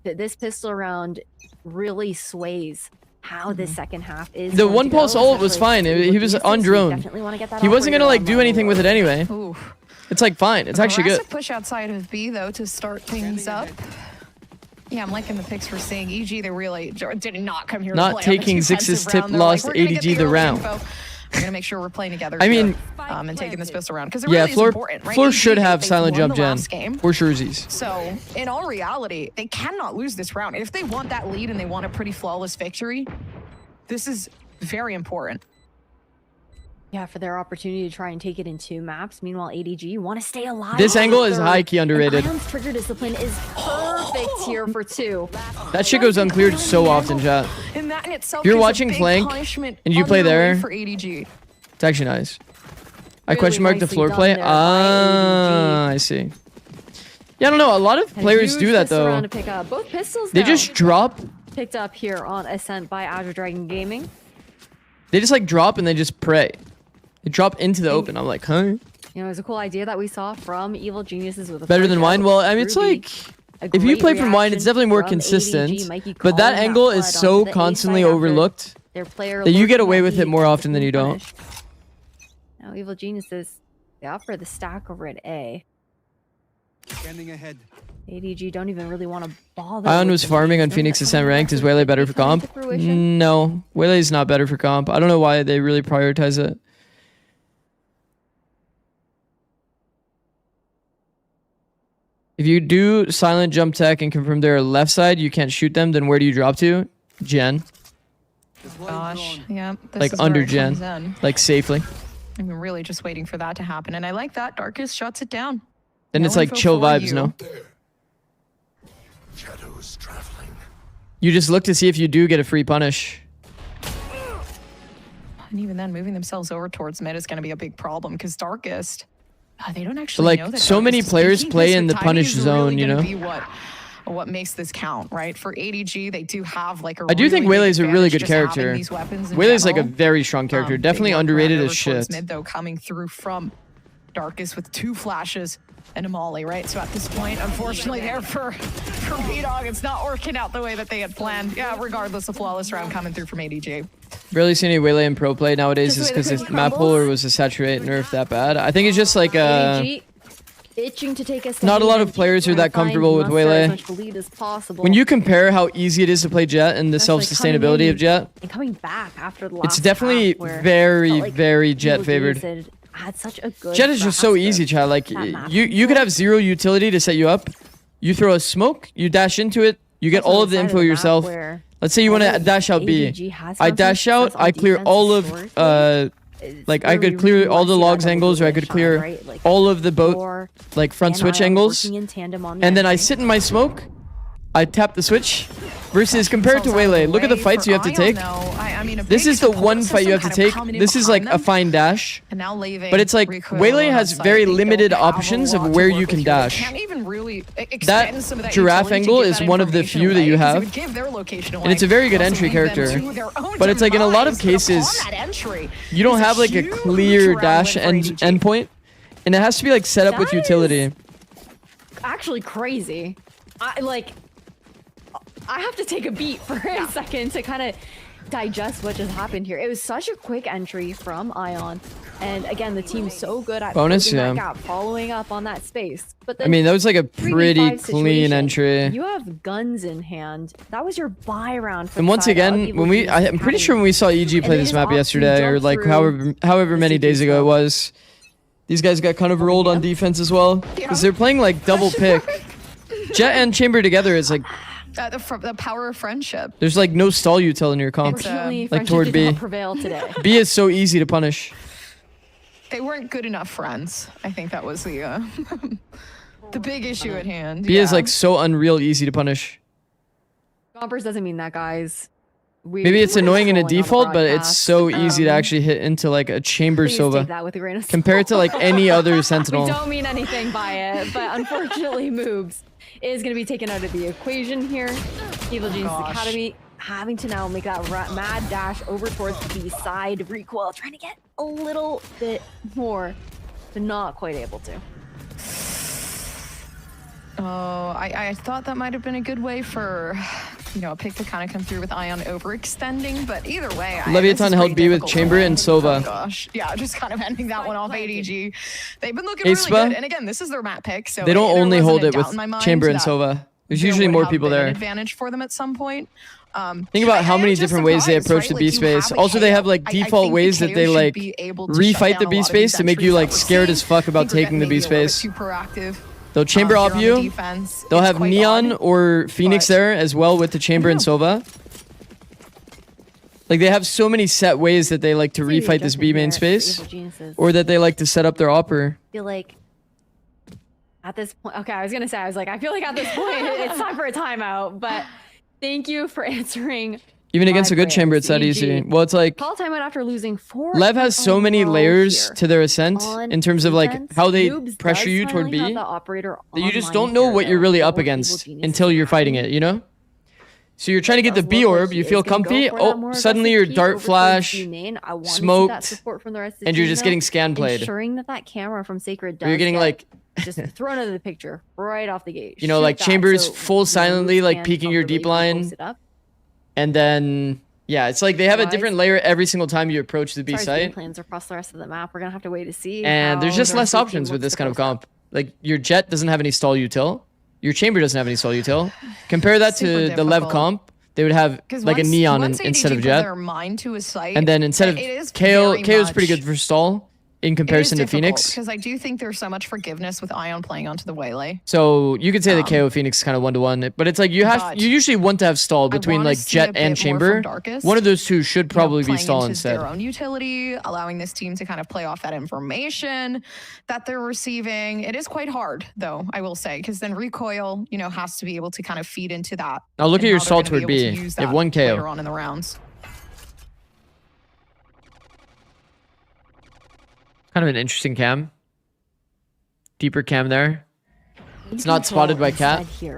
this pistol round really sways how this second half is. The going one to go, pulse ult was especially fine. for He was Geniuses. on We drone. definitely wanna get that He wasn't gonna operator like on do level. anything with it anyway. Ooh. It's like fine. It's actually good. Aggressive push outside of B though to start things up. Yeah, I'm liking the picks we're seeing. EG, they really did not come here. Not to play taking on the defensive Zikz's tip round. They're lost we're gonna get ADG the early round. info. We're gonna make sure we're playing together. I here, mean, and taking this pistol round because it yeah, really is Floor important, right? Floor EG, should have they silent won jump the gen last game. for surezies. So, in all reality, they cannot lose this round. If they want that lead and they want a pretty flawless victory, this is very important. Yeah, for their opportunity to try and take it in 2 maps. Meanwhile, ADG want to stay alive. This on angle the is third. high-key underrated. And Ion's trigger discipline is perfect here for 2. That shit goes uncleared so often, chat. And that in itself You're is a watching big flank punishment and you play underway there. for ADG. It's actually nice. I Really question mark the nicely floor done play. there by Ah, ADG. I see. Yeah, I don't know. A lot of Has players used do that this around though. To pick up both pistols. They now just drop. picked up here on Ascent by Azure Dragon Gaming. They just like drop and they just pray. They drop into the open. I'm like, huh? You know, it was a cool idea that we saw from Evil Geniuses with a Better push than out wine. Well, I mean, it's through B. like A if you great play from wine, it's reaction definitely more from consistent. ADG. Mikey But that calling angle flood is onto so the A constantly side after overlooked their player that you get lurking away at with B it more gets often than you don't. punished. Now Evil Geniuses, they offer the stack over at A. Scanning ahead. ADG don't even really want to bother. Ion with was the farming on reason Phoenix that Ascent some ranked. Is aggressive Waylay better could for be coming comp? to fruition. No, Waylay's not better for comp. I don't know why they really prioritize it. If you do silent jump tech and confirm they're left side, you can't shoot them, then where do you drop to? Gen. Gosh, yeah. This Like is where under it gen. comes in. Like safely. I'm really just waiting for that to happen. And I like that. Darkest shuts it down. Then No it's like info chill for vibes, you. no? Shadows traveling. You just look to see if you do get a free punish. And even then, moving themselves over towards mid is going to be a big problem because Darkest, they don't But actually like know that so many Darkest is players peeking. play This in the timing punish is zone, really you gonna know? be what makes this count, right? For ADG, they do have like a I do think really big Waylay's a really advantage good just having character. these weapons in Waylay's like a general. very strong character. They Definitely work underrated around as over towards shit. Mid, though, coming through from Darkest with 2 flashes and a molly, right? So at this point, unfortunately, there for B-Dog, it's not working out the way that they had planned. Yeah, regardless of flawless round coming through from ADG. Barely see any Waylay in pro play nowadays Just is the way the because cookie his map crumbles. puller was a saturate nerf that bad. I think it's just like ADG itching to take a step not a lot in of players are and that find comfortable with Mustard Waylay. as much lead as possible. when you compare how easy it is to play Jet and the Especially coming self-sustainability in of Jet, and coming back after the last it's definitely half where very, it felt like very Jet Evil favored. Genius had such a good Jet is just so grasp easy, of Chad. Like that map you could have zero utility to set you up. You throw a smoke, you dash into it, you get Also all the of the side info the map yourself. where Let's say you want to although dash out B. ADG has I found some dash out, success on I clear defense all of historically, it's like I where could we clear really all wanna the see that logs double angles, or I duel could shine, clear right? Like, all of the boat Thor like front and switch Ion angles. working in tandem on the And then I entry. sit in my smoke, I tap the switch, versus compared to Themselves out of Waylay, the look at the way fights for you have to Ion, take. though. I mean, a This big is the support one fight you system have to kind of take. coming in This is like behind a them, fine dash. and now leaving But it's like recoil Waylay on has site. very They don't limited have a options of lot to where work you with can here. They dash. can't even really That extend some of that giraffe utility to angle give is that one of the information few that you away, 'cause it have. would give their location And it's a away. very good Also entry leave them character. to their own But it's like in a lot of demise, but upon cases, that entry, you don't it's have like a huge clear round dash win for end ADG. endpoint. And it has to be like set up with That is- utility. Actually crazy. I have to take a beat for a second to kind of digest what just happened here. It was such a quick entry from Ion, and again, the team's so good at Bonus, closing that yeah. gap, following up on that space. But I mean, that was like a 3v5 pretty clean situation, entry. You have guns in hand. That was your buy round. For And once the side of again, Evil when we, Genius I'm pretty Academy. sure when we saw EG And play they this just map opt to yesterday, or jump like through however many the days ago it Zikz was, these guys got kind of rolled on defense as well, because they're playing like double pick. Jet and Chamber together is like The power of friendship. there's like no stall util in your comp. Unfortunately, like friendship toward did B. not prevail today. B is so easy to punish. They weren't good enough friends. I think that was the the big issue at hand. B is yeah. like so unreal easy to punish. Gompers doesn't mean that, guys. Maybe it's annoying in a trolling on the default, but it's broadcast. so easy to Um, actually hit into like a Chamber Please Sova take that with a grain of salt. compared to like any other We Sentinel. don't mean anything by it, but unfortunately, Moobs is going to be taken out of the equation here. Evil Genius Gosh. Academy having to now make that mad dash over towards the side recoil, trying to get a little bit more, but not quite able to. Oh, I thought that might have been a good way for you know, a pick to kind of come through with Ion overextending, but either way, Leviathan held B with Chamber and Sova. Oh gosh, yeah, just kind of ending that one off. ADG, they've been looking really good, and again, this is their map pick, so they don't only hold it with Chamber and that Sova. There's usually more people there. Advantage for them at some point. Think about how many different ways they approach the B space. Also, they have like default ways that they like refight the B space to make you like scared as fuck about taking the B space. They'll chamber off you. They'll have Neon or Phoenix there as well with the Chamber and Sova. Like they have so many set ways that they like to refight this B main space, or that they like to set up their opper. I feel like at this point, okay, I was gonna say, I feel like at this point it's time for a timeout, but thank you for answering. Even against a good chamber, it's that easy. Well, it's like call timeout after losing 4. Lev has so many layers to their ascent in terms of like how they pressure you toward B that you just don't know what you're really up against until you're fighting it, you know? So you're trying to get the B orb, you feel comfy, oh, suddenly your dart flash, smoked, and you're just getting scan played. Ensuring that camera from Sacred does you're getting like just thrown out of the picture right off the gate. You know, like Chambers full silently like peeking your deep line. And then, yeah, it's like they have a different layer every single time you approach the B site. Plans across the rest of the map. We're gonna have to wait to see. And there's just less options with this kind of comp. Like your Jet doesn't have any stall util. Your Chamber doesn't have any stall util. Compare that to the Lev comp. They would have like a Neon instead of Jet. And then instead of KO is pretty good for stall. In comparison to Phoenix, because I do think there's so much forgiveness with Ion playing onto the waylay. So you could say the KO Phoenix is kind of 1-to-1, but it's like you usually want to have stall between like Jet and Chamber. One of those two should probably be stall instead. Their own utility, allowing this team to kind of play off that information that they're receiving. It is quite hard, though, I will say, because then recoil, you know, has to be able to kind of feed into that. Now look at your stall toward B. You have 1 KO. Later on in the rounds. Kind of an interesting cam. Deeper cam there. It's not spotted by Cat. So you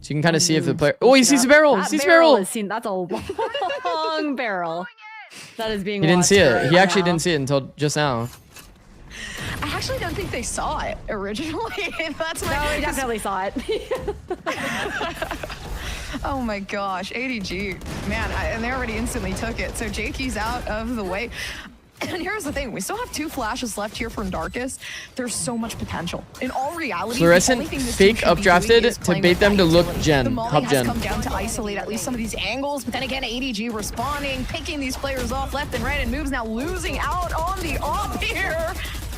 can kind of see if the player... Oh, he sees a barrel! He sees a barrel! That's a long barrel. That is being He didn't see it. He actually didn't see it until just now. I actually don't think they saw it originally. That's no, we definitely saw it. Oh my gosh, ADG. Man, and they already instantly took it. So Jakey's out of the way. And here's the thing, we still have 2 flashes left here from Darkest. There's so much potential. In all reality, Fluorescent fake updrafted to bait them to look gen, the Molly hub has gen. come down to isolate at least some of these angles, but then again, ADG responding, picking these players off left and right, and moves now losing out on the off here.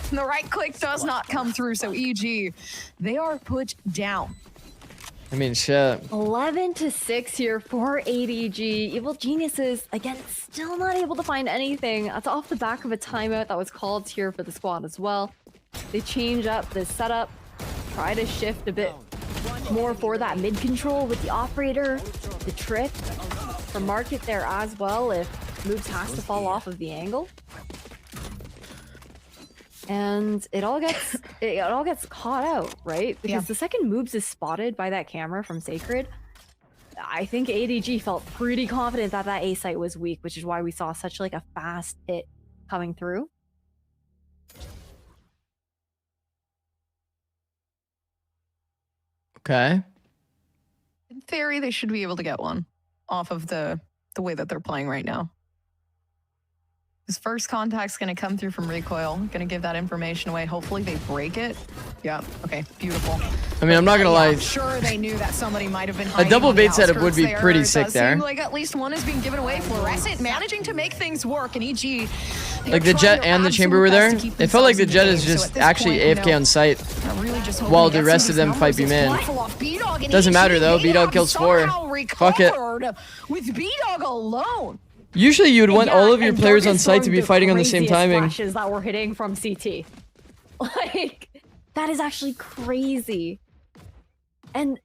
And the right click does not come through, so EG, they are put down. I mean, shit. 11-6 here for ADG. Evil Geniuses, again, still not able to find anything. That's off the back of a timeout that was called here for the squad as well. They change up the setup, try to shift a bit more for that mid control with the operator, the trip for market there as well if moves has to fall off of the angle. And it all gets caught out, right? Because the second Moobs is spotted by that camera from Sacred, I think ADG felt pretty confident that that A site was weak, which is why we saw such like a fast hit coming through. Okay. In theory, they should be able to get one off of the way that they're playing right now. His first contact's going to come through from recoil. Going to give that information away. Hopefully they break it. Yeah. Okay. Beautiful. I mean, I'm not gonna lie. I'm sure they knew that somebody might have been a double bait setup would be pretty sick there. Like at least one is being given away. Fluorescent managing to make things work, and EG. Like the Jet and the Chamber were there. It felt like the Jet is just actually AFK on site, while the rest of them fight B-Man. Doesn't matter though. B-Dog kills 4. Fuck it. With B-Dog alone. Usually you would want all of your players on site to be fighting on the same timing. Flashes that were hitting from CT. Like, that is actually crazy. And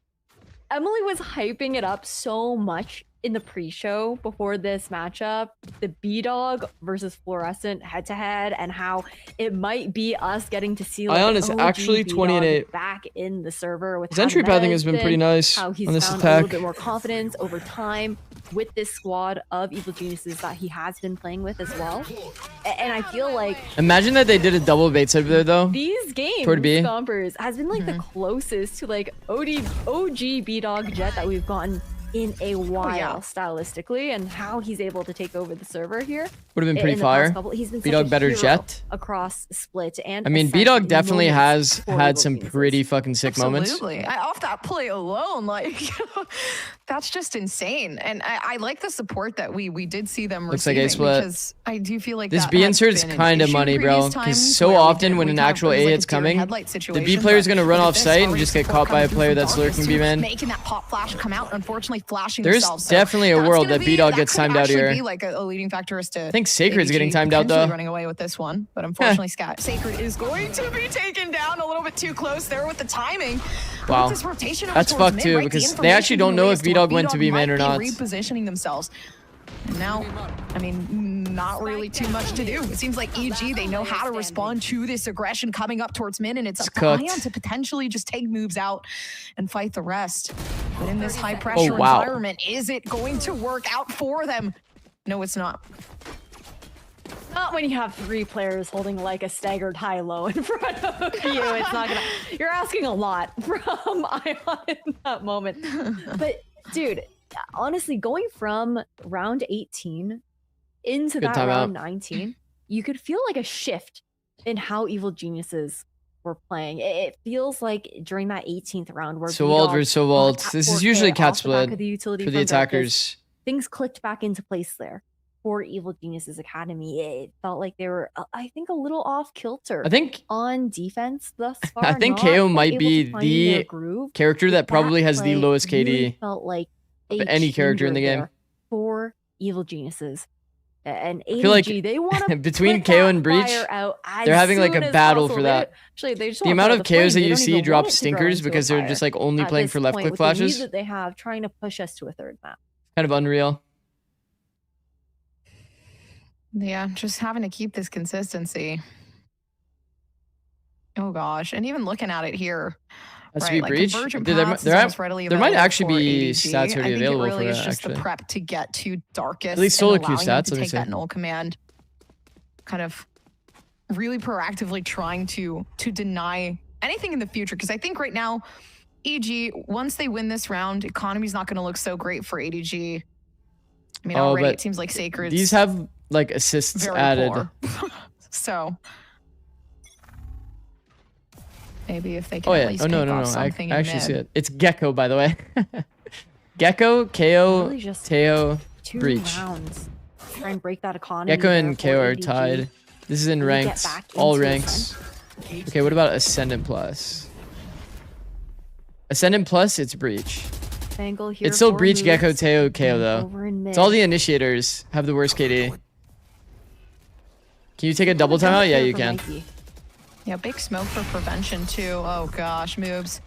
Emily was hyping it up so much in the pre-show before this matchup, the B-Dog versus Fluorescent head-to-head, and how it might be us getting to see like, Ion is actually 20-8 back in the server with his entry pathing has been pretty nice how he's on this found attack. a little bit more confidence over time with this squad of Evil Geniuses that he has been playing with as well. And I feel like imagine that they did a double bait setup there though. These games, Stompers, has been like the closest to like OG B-Dog Jet that we've gotten in a while yeah. stylistically, and how he's able to take over the server here. Would have been pretty in the past fire. couple- He's been such B-Dog a better hero Jet. across Split and I mean, Ascent B-Dog definitely moments has for had Evil some Geniuses. pretty fucking sick moments. Absolutely. Off that play alone, like that's just insane. And I like the support that we did see them Looks like receiving A split. because I do feel like This that B has insert's been an kind of issue money, bro. previous Because times so where often when we an kind of- actual it was A like hit's a deer in coming, headlight the situation, B player's but gonna run with off this site and already just get support caught by a coming player through that's from lurking Darkness B man. making that pop flash come out, unfortunately flashing There's themselves. So definitely a that's world gonna that B-Dog that gets could timed out actually here. Be like a leading factor as to I think Sacred's getting ADG timed out potentially though. running away with this one, but unfortunately, Sacred is going to be taken down a little bit too close there with the timing. Wow. This rotation over That's towards fucked mid, too, right? The because they actually don't know if information B-Dog went to B-Dog B-man or might not. be repositioning themselves. And now, I mean, not really too much to do. It seems like EG, they know how to respond to this aggression coming up towards mid, and it's up to cooked. Ion to potentially just take moves out and fight the rest. But in this high pressure Oh, wow. environment, is it going to work out for them? No, it's not. Not when you have 3 players holding like a staggered high-low in front of you. It's not gonna. You're asking a lot from Ion in that moment. But dude, honestly, going from round 18 into Good that timeout. round 19, you could feel like a shift in how Evil Geniuses were playing. It feels like during that 18th round where So Wald B-Dog versus So got Wald. that This is 4K usually off cat the back split of the utility for the from Darkus, attackers. things clicked back into place there for Evil Geniuses Academy. It felt like they were, I think, a little off kilter. I think On defense thus far. I think not KO quite might able be to find their the groove. character that probably has the play lowest KD. really felt like of a any character in the changer game. there for Evil Geniuses. And feel like ADG, they want to between KO and Breach, they're having like a battle for that. They just The wanna amount throw of the flame. KOs that They you don't see even drop want it to grow stinkers into a because they're fire just like only at playing this for left point click with the lead flashes. that they have, trying to push us to a third map. Kind of unreal. Yeah, just having to keep this consistency. Oh gosh, and even looking at it here, Has to right? be Like Breach. convergent Dude, paths is almost readily there might available actually for be ADG. stats already I think available it really for is that, just actually. the prep to get to Darkest. At least solo and queue allowing them stats, to let me take that see. null command, kind of really proactively trying to deny anything in the future. Because I think right now, EG, once they win this round, economy's not going to look so great for ADG. I mean, Oh, already but it seems like Sacred's These have like assists very added. poor. So maybe if they can Oh at yeah. least Oh no, pick no, off no. I something in actually see mid. it. It's Gecko, by the way. Gecko, KO, Really just Teo, 2 Breach. rounds. Try and break that economy. Gecko there and for KO are ADG. tied. This is in Can we get ranked. back All into ranks. Okay, what about Ascendant Plus? Ascendant Plus, it's Breach. Angle here It's still for Breach, Gecko, moves. Teo, KO though. Over in It's all mid. the initiators have the worst KD. Can you take a double timeout? Yeah, Here you for can. Mikey. Yeah, big smoke for prevention too. Oh gosh, moves.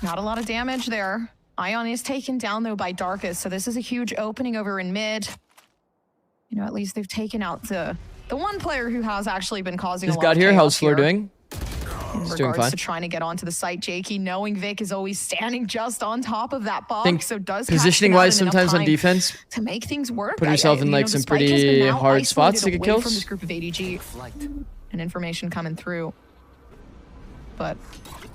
Not a lot of damage there. Ion is taken down though by Darkest, so this is a huge opening over in mid. You know, at least they've taken out the one player who has actually been causing Just a lot got of here. chaos How's Floor here doing? in He's doing regards fine. to trying to get onto the site. Jakey, knowing Vic is always standing just on top of that box, Think so does catch positioning him out wise, in enough sometimes on time defense, to make things work. put yourself in, like, the some spike has been pretty now hard spots to isolated get away kills. from this group of ADG and information coming through. But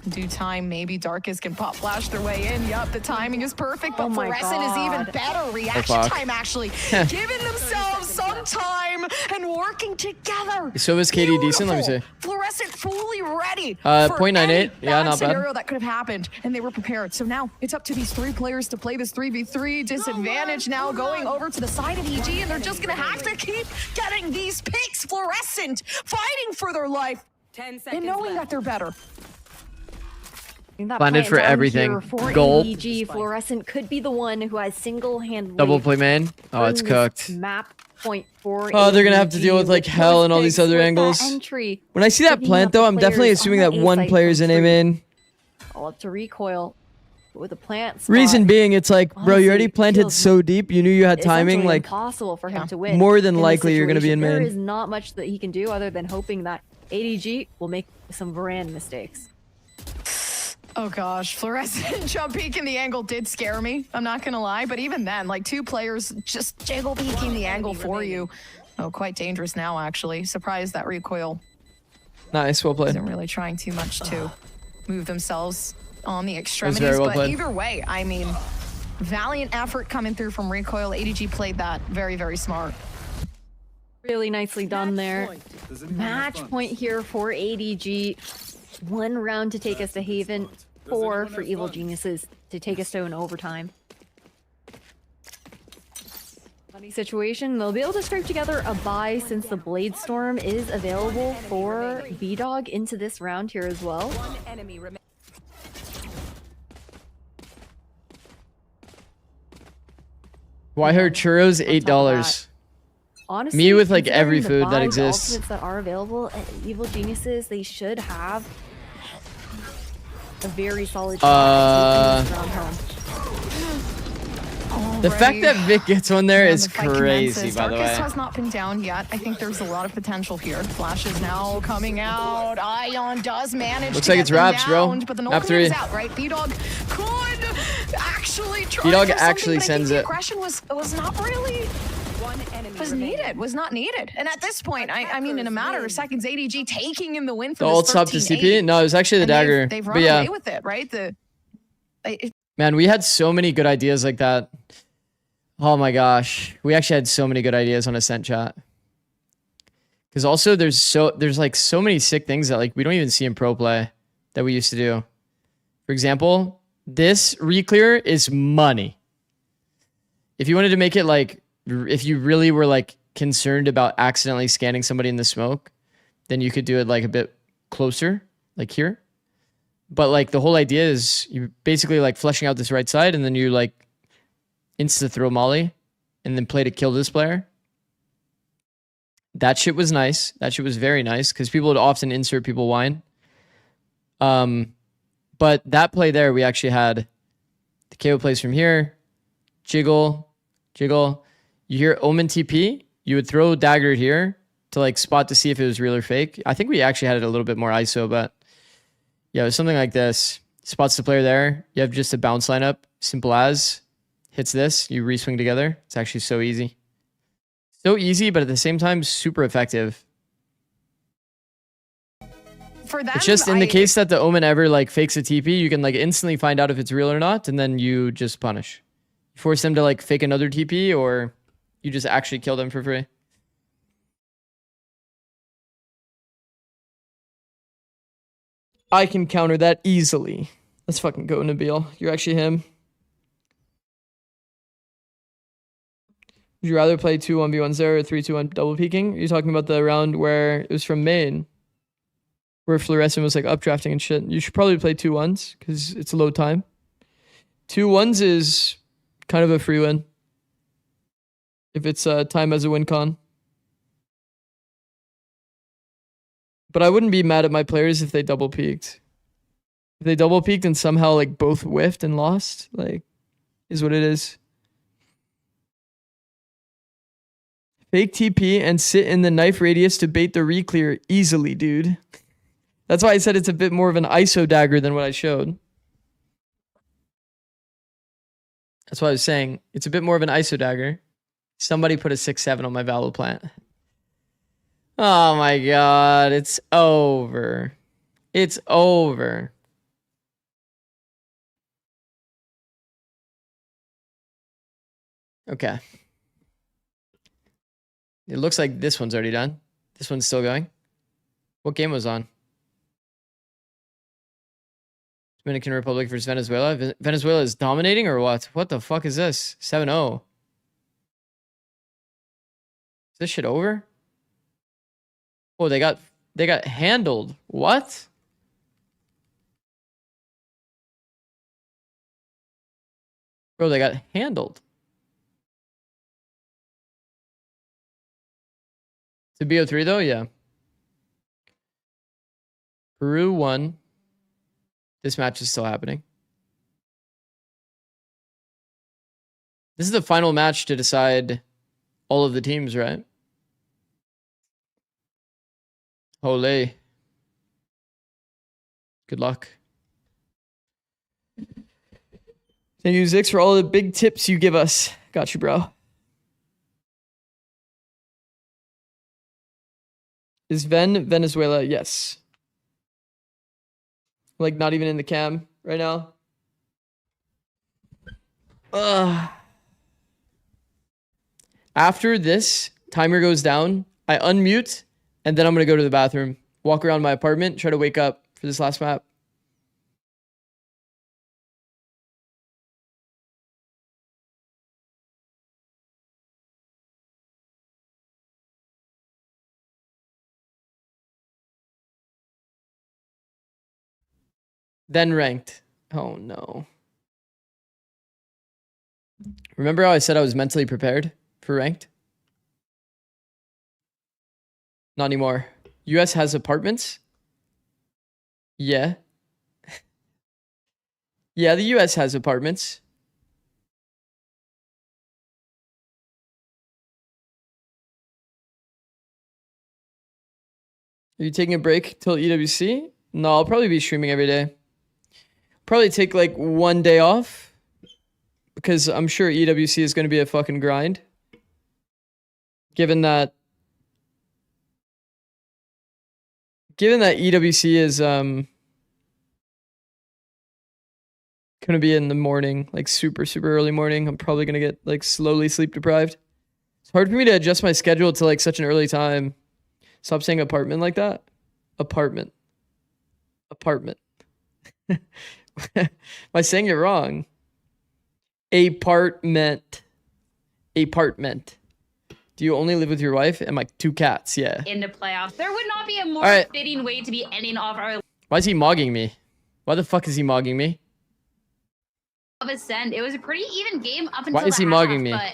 in due time, maybe Darkest can pop flash their way in. Yup, the timing is perfect, but Oh my Fluorescent is even God. better. Reaction fuck. time, actually. Giving themselves some time and working together. So is KD decent? Let me Beautiful. see. Fluorescent fully ready. Uh, for 0.98. any Yeah, bad not bad. scenario that could have happened, and they were prepared. So now it's up to these 3 players to play this 3v3 disadvantage. Now going over to the side of EG, and they're just gonna have to keep getting these picks. Fluorescent fighting for their life 10 seconds and knowing that they're better. That Blinded plant for down everything. here for Gulp. ADG. Fluorescent could be the one who has single-handedly double play main. Oh, it's earned this cooked. Map point for Oh, they're gonna have to ADG deal with like those hell and all these picks other with that angles. Entry. When I see that Picking plant up the though, I'm definitely players assuming on that the one A-site player's in from A main. All up to recoil with the plant spot. Reason being, it's like, bro, you Honestly, already planted feels so deep. You knew you had timing. essentially Like, impossible for him Yeah. to win. more than in this likely you're gonna be in situation. There main. is not much that he can do other than hoping that ADG will make some grand mistakes. Oh gosh, Fluorescent jump peek in the angle did scare me. I'm not gonna lie, but even then, like 2 players just jiggle peeking the angle for you. Oh, quite dangerous now, actually. Surprised that recoil nice, well played. isn't really trying too much to move themselves on the very extremities. well But played. either way, I mean, Valiant effort coming through from Recoil. ADG played that very, very smart. Really nicely done there. Does anyone have Match funds? point here for ADG. 1 round to take us to Haven. 4 for Evil Geniuses to take us to an overtime. Funny situation. They'll be able to scrape together a buy since the Blade Storm is available for B-Dog into this round here as well. Why are churros $8? Honestly, Me with, like, every considering the food that buys, exists. ultimates that are available at Evil Geniuses, they should have a very solid shot at taking this round home. The fact that Vic gets one there Yeah, is the fight crazy, commences. by the Darkest way. has not been down yet. I think there's a lot of potential here. Flash is now coming out. Ion does manage Looks to like get it's them wraps, bro. downed, but the Map Northman 3. is out, right? B-Dog could actually try B-Dog for something, actually but I sends think it. the aggression was not really was not needed. And at this point, I mean, in a matter of seconds, ADG taking in the win for The this ult sub to 13-8. CP? No, it was actually the And dagger. They've But run yeah, away with it, right? man, we had so many good ideas like that. Oh my gosh. We actually had so many good ideas on Ascent chat. Because also there's like so many sick things that like we don't even see in pro play that we used to do. For example, this reclear is money. If you wanted to make it like, if you really were like concerned about accidentally scanning somebody in the smoke, then you could do it like a bit closer, like here. But like the whole idea is you basically like fleshing out this right side and then you like insta throw molly and then play to kill this player. That shit was nice. That shit was very nice because people would often insert people wine. But that play there, we actually had the KO plays from here, jiggle. You hear Omen TP, you would throw dagger here to like spot to see if it was real or fake. I think we actually had it a little bit more ISO, but yeah, it was something like this. Spots the player there. You have just a bounce lineup, simple as. Hits this, you re-swing together. It's actually so easy. So easy, but at the same time, super effective. For them, It's just in the case that the Omen ever like fakes a TP, you can like instantly find out if it's real or not, and then you just punish. You force them to like fake another TP, or you just actually kill them for free. I can counter that easily. Let's fucking go, Nabil. You're actually him. Would you rather play 2 1v1s there or 3-2-1 double peeking? Are you talking about the round where it was from main? Where Fluorescent was like updrafting and shit. You should probably play 2 1s because it's a low time. 2 1s is kind of a free win. If it's time as a win con. But I wouldn't be mad at my players if they double peaked. If they double peaked and somehow like both whiffed and lost, like, is what it is. Fake TP and sit in the knife radius to bait the reclear easily, dude. That's why I said it's a bit more of an ISO dagger than what I showed. That's why I was saying it's a bit more of an ISO dagger. Somebody put a 6-7 on my Valor plant. Oh my god, it's over. It's over. Okay. It looks like this one's already done. This one's still going. What game was on? Dominican Republic versus Venezuela. Venezuela is dominating or what? What the fuck is this? 7-0. Is this shit over? Oh, they got handled. What? Bro, they got handled. To BO3 though, yeah. Peru won. This match is still happening. This is the final match to decide all of the teams, right? Ole. Good luck. Thank you, Zikz, for all the big tips you give us. Got you, bro. Is Venezuela? Yes. Like, not even in the cam right now. After this timer goes down, I unmute, and then I'm going to go to the bathroom, walk around my apartment, try to wake up for this last map. Then ranked. Oh no. Remember how I said I was mentally prepared for ranked? Not anymore. US has apartments? Yeah. Yeah, the US has apartments. Are you taking a break till EWC? No, I'll probably be streaming every day. Probably take like one day off because I'm sure EWC is going to be a fucking grind. Given that EWC is going to be in the morning, like super early morning, I'm probably going to get like slowly sleep deprived. It's hard for me to adjust my schedule to like such an early time. Stop saying apartment like that. Apartment. Am I saying it wrong? Apartment. Do you only live with your wife and like 2 cats? Yeah. Into playoffs. There would not be a more fitting way to be ending off our Why is he mogging me? Why the fuck is he mogging me? of Ascend. It was a pretty even game up until Why is he the mogging half, me? But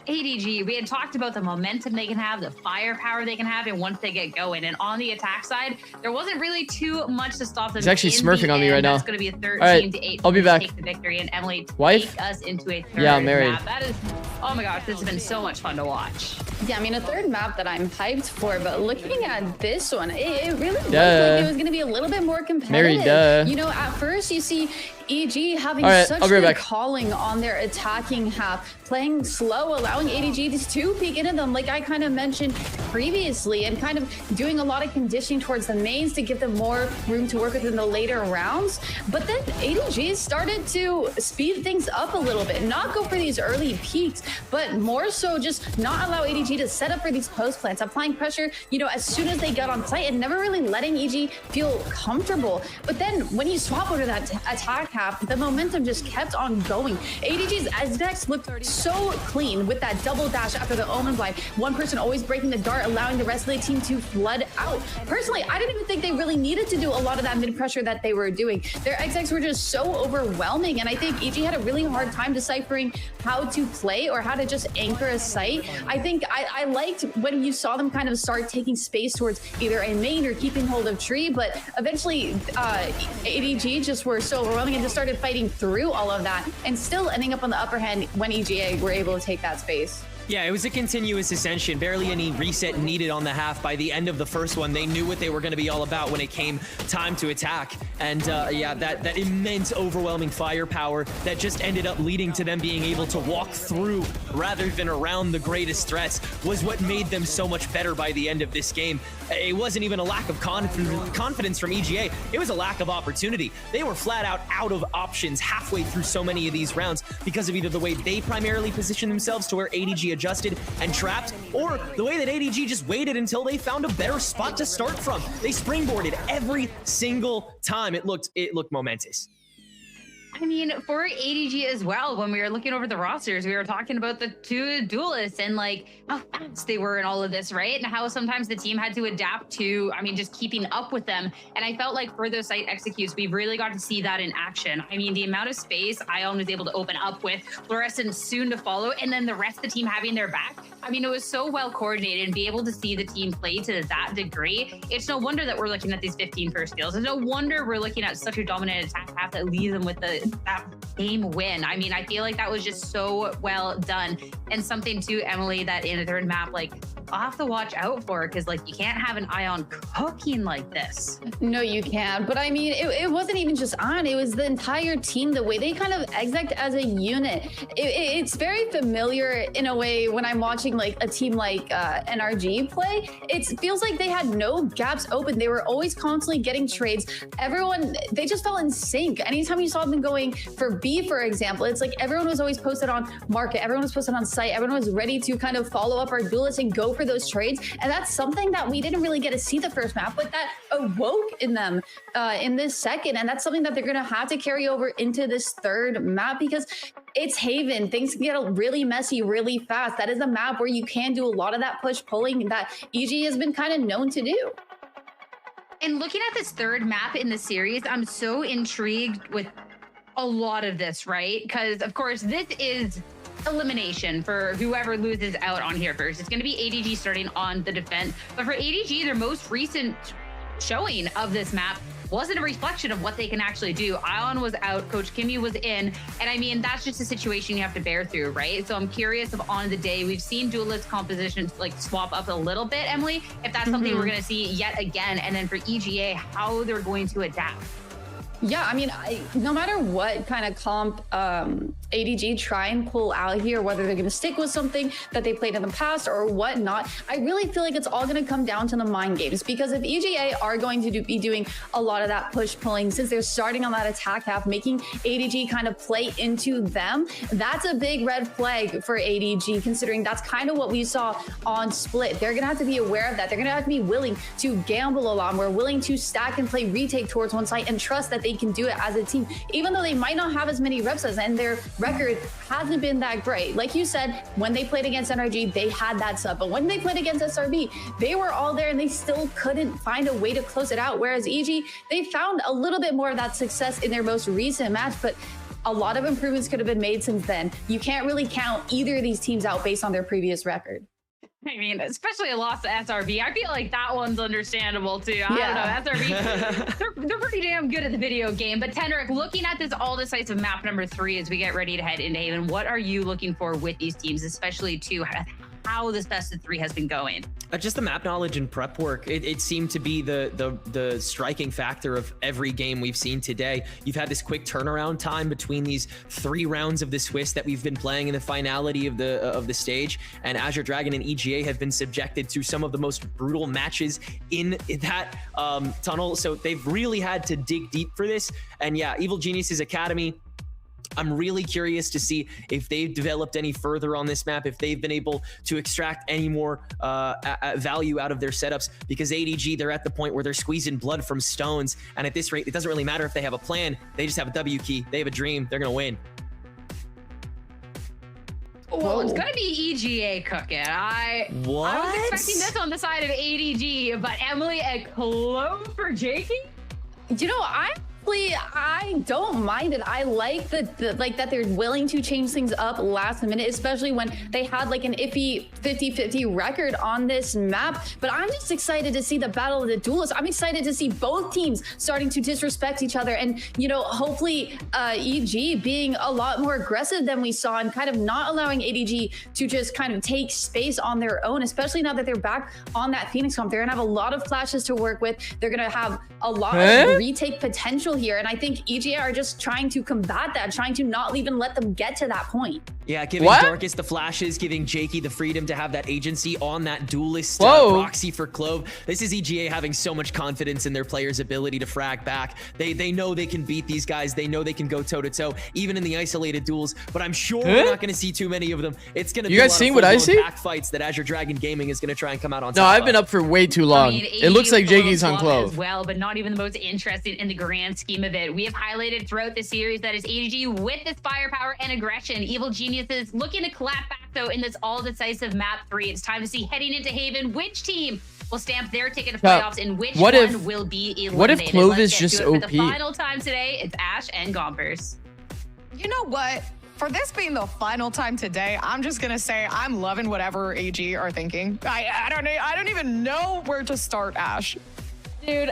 ADG, we had talked about the momentum they can have, the firepower they can have, and once they get going. And on the attack side, there wasn't really too much to stop them. He's actually smurfing on me right now. It's going to be a 13 right, to 8. I'll be back. Take the victory, and Emily Wife? take us into a third Yeah, I'm married. map. That is, oh my gosh, this has been so much fun to watch. Yeah, I mean, a third map that I'm hyped for, but looking at this one, it really looked Duh. like it was going to be a little bit more competitive. Married, duh. You know, at first you see EG having such I'll be right good back. calling on their attacking half, playing slow, allowing ADG to peek into them, like I kind of mentioned previously, and kind of doing a lot of conditioning towards the mains to give them more room to work with in the later rounds. But then ADG started to speed things up a little bit, not go for these early peaks, but more so just not allow ADG to set up for these post plants, applying pressure, you know, as soon as they got on site and never really letting EG feel comfortable. But then when you swap over that attack half, the momentum just kept on going. ADG's Zikz looked so clean with that double dash after the Omen blind. One person always breaking the dart, allowing the rest of the team to flood out. Personally, I didn't even think they really needed to do a lot of that mid pressure that they were doing. Their XX were just so overwhelming, and I think EG had a really hard time deciphering how to play or how to just anchor a site. I think I liked when you saw them kind of start taking space towards either a main or keeping hold of tree, but eventually ADG just were so overwhelming and just started fighting through all of that and still ending up on the upper hand when EGA were able to take that space. Yeah, it was a continuous ascension. Barely any reset needed on the half. By the end of the first one, they knew what they were going to be all about when it came time to attack. And yeah, that immense, overwhelming firepower that just ended up leading to them being able to walk through rather than around the greatest threats was what made them so much better by the end of this game. It wasn't even a lack of confidence from EGA. It was a lack of opportunity. They were flat out of options halfway through so many of these rounds because of either the way they primarily positioned themselves to where ADG adjusted and trapped, or the way that ADG just waited until they found a better spot to start from. They springboarded every single time. It looked momentous. I mean, for ADG as well, when we were looking over the rosters, we were talking about the 2 duelists and like how fast they were in all of this, right? And how sometimes the team had to adapt to, I mean, just keeping up with them. And I felt like for those site executes, we really got to see that in action. I mean, the amount of space Ion was able to open up with, Fluorescent soon to follow, and then the rest of the team having their back. I mean, it was so well coordinated, and be able to see the team play to that degree. It's no wonder that we're looking at these 15 first steals. It's no wonder we're looking at such a dominant attack half that leaves them with that game win. I mean, I feel like that was just so well done. And something too, Emily, that in a third map, like I'll have to watch out for, because like you can't have an Ion cooking like this. No, you can't. But I mean, it wasn't even just Ion. It was the entire team, the way they kind of exec as a unit. It's very familiar in a way when I'm watching like a team like NRG play. It feels like they had no gaps open. They were always constantly getting trades. Everyone, they just felt in sync. Anytime you saw them going for B, for example, it's like everyone was always posted on market. Everyone was posted on site. Everyone was ready to kind of follow up our duelists and go for those trades. And that's something that we didn't really get to see the first map, but that awoke in them in this second. And that's something that they're going to have to carry over into this third map, because it's Haven. Things can get really messy really fast. That is a map where you can do a lot of that push pulling that EG has been kind of known to do. And looking at this third map in the series, I'm so intrigued with a lot of this, right? Because of course, this is elimination for whoever loses out on here first. It's going to be ADG starting on the defense. But for ADG, their most recent showing of this map wasn't a reflection of what they can actually do. Ion was out, Coach Kimmy was in, and I mean, that's just a situation you have to bear through, right? So I'm curious if on the day we've seen duelist compositions like swap up a little bit, Emily, if that's something we're going to see yet again, and then for EGA, how they're going to adapt. Yeah, I mean, no matter what kind of comp ADG try and pull out here, whether they're going to stick with something that they played in the past or whatnot, I really feel like it's all going to come down to the mind games. Because if EGA are going to be doing a lot of that push pulling, since they're starting on that attack half, making ADG kind of play into them, that's a big red flag for ADG, considering that's kind of what we saw on Split. They're going to have to be aware of that. They're going to have to be willing to gamble a lot more, willing to stack and play retake towards one side, and trust that they can do it as a team, even though they might not have as many reps as, and their record hasn't been that great. Like you said, when they played against NRG, they had that sub, but when they played against SRB, they were all there and they still couldn't find a way to close it out. Whereas EG, they found a little bit more of that success in their most recent match, but a lot of improvements could have been made since then. You can't really count either of these teams out based on their previous record. I mean, especially a loss to SRB. I feel like that one's understandable too. I don't know. SRB, they're pretty damn good at the video game. But Tenric, looking at this all-decisive map number 3 as we get ready to head into Haven, what are you looking for with these teams, especially to how this best of 3 has been going? Just the map knowledge and prep work. It seemed to be the striking factor of every game we've seen today. You've had this quick turnaround time between these 3 rounds of the Swiss that we've been playing in the finality of the stage, and Azure Dragon and EGA have been subjected to some of the most brutal matches in that tunnel. So they've really had to dig deep for this. And yeah, Evil Genius's Academy, I'm really curious to see if they've developed any further on this map, if they've been able to extract any more value out of their setups, because ADG, they're at the point where they're squeezing blood from stones. And at this rate, it doesn't really matter if they have a plan. They just have a W key. They have a dream. They're going to win. Well, it's going to be EGA cooking. I was expecting this on the side of ADG, but Emily, a close for Jakey? You know, I don't mind it. I like that they're willing to change things up last minute, especially when they had like an iffy 50-50 record on this map. But I'm just excited to see the battle of the duelists. I'm excited to see both teams starting to disrespect each other, and you know, hopefully EG being a lot more aggressive than we saw, and kind of not allowing ADG to just kind of take space on their own, especially now that they're back on that Phoenix comp. They're gonna have a lot of flashes to work with. They're gonna have a lot of retake potential here, and I think EGA are just trying to combat that, trying to not even let them get to that point. Yeah, giving Darkus the flashes, giving Jakey the freedom to have that agency on that duelist proxy for Clove. This is EGA having so much confidence in their players' ability to frag back. They know they can beat these guys. They know they can go toe-to-toe, even in the isolated duels, but I'm sure we're not going to see too many of them. It's going to be you guys seeing what I see? Back fights that Azure Dragon Gaming is going to try and come out on top. No, I've been up for way too long. I mean, it looks like Jakey's on Clove as well, but not even the most interesting in the grand scheme of it. We have highlighted throughout the series that is ADG with this firepower and aggression. Evil Geniuses looking to clap back though in this all-decisive map 3. It's time to see, heading into Haven, which team will stamp their ticket to playoffs and which one will be eliminated. What if Clove is just OP? For the final time today, it's Ash and Gompers. You know what? For this being the final time today, I'm just gonna say I'm loving whatever AG are thinking. I don't even know where to start, Ash. Dude,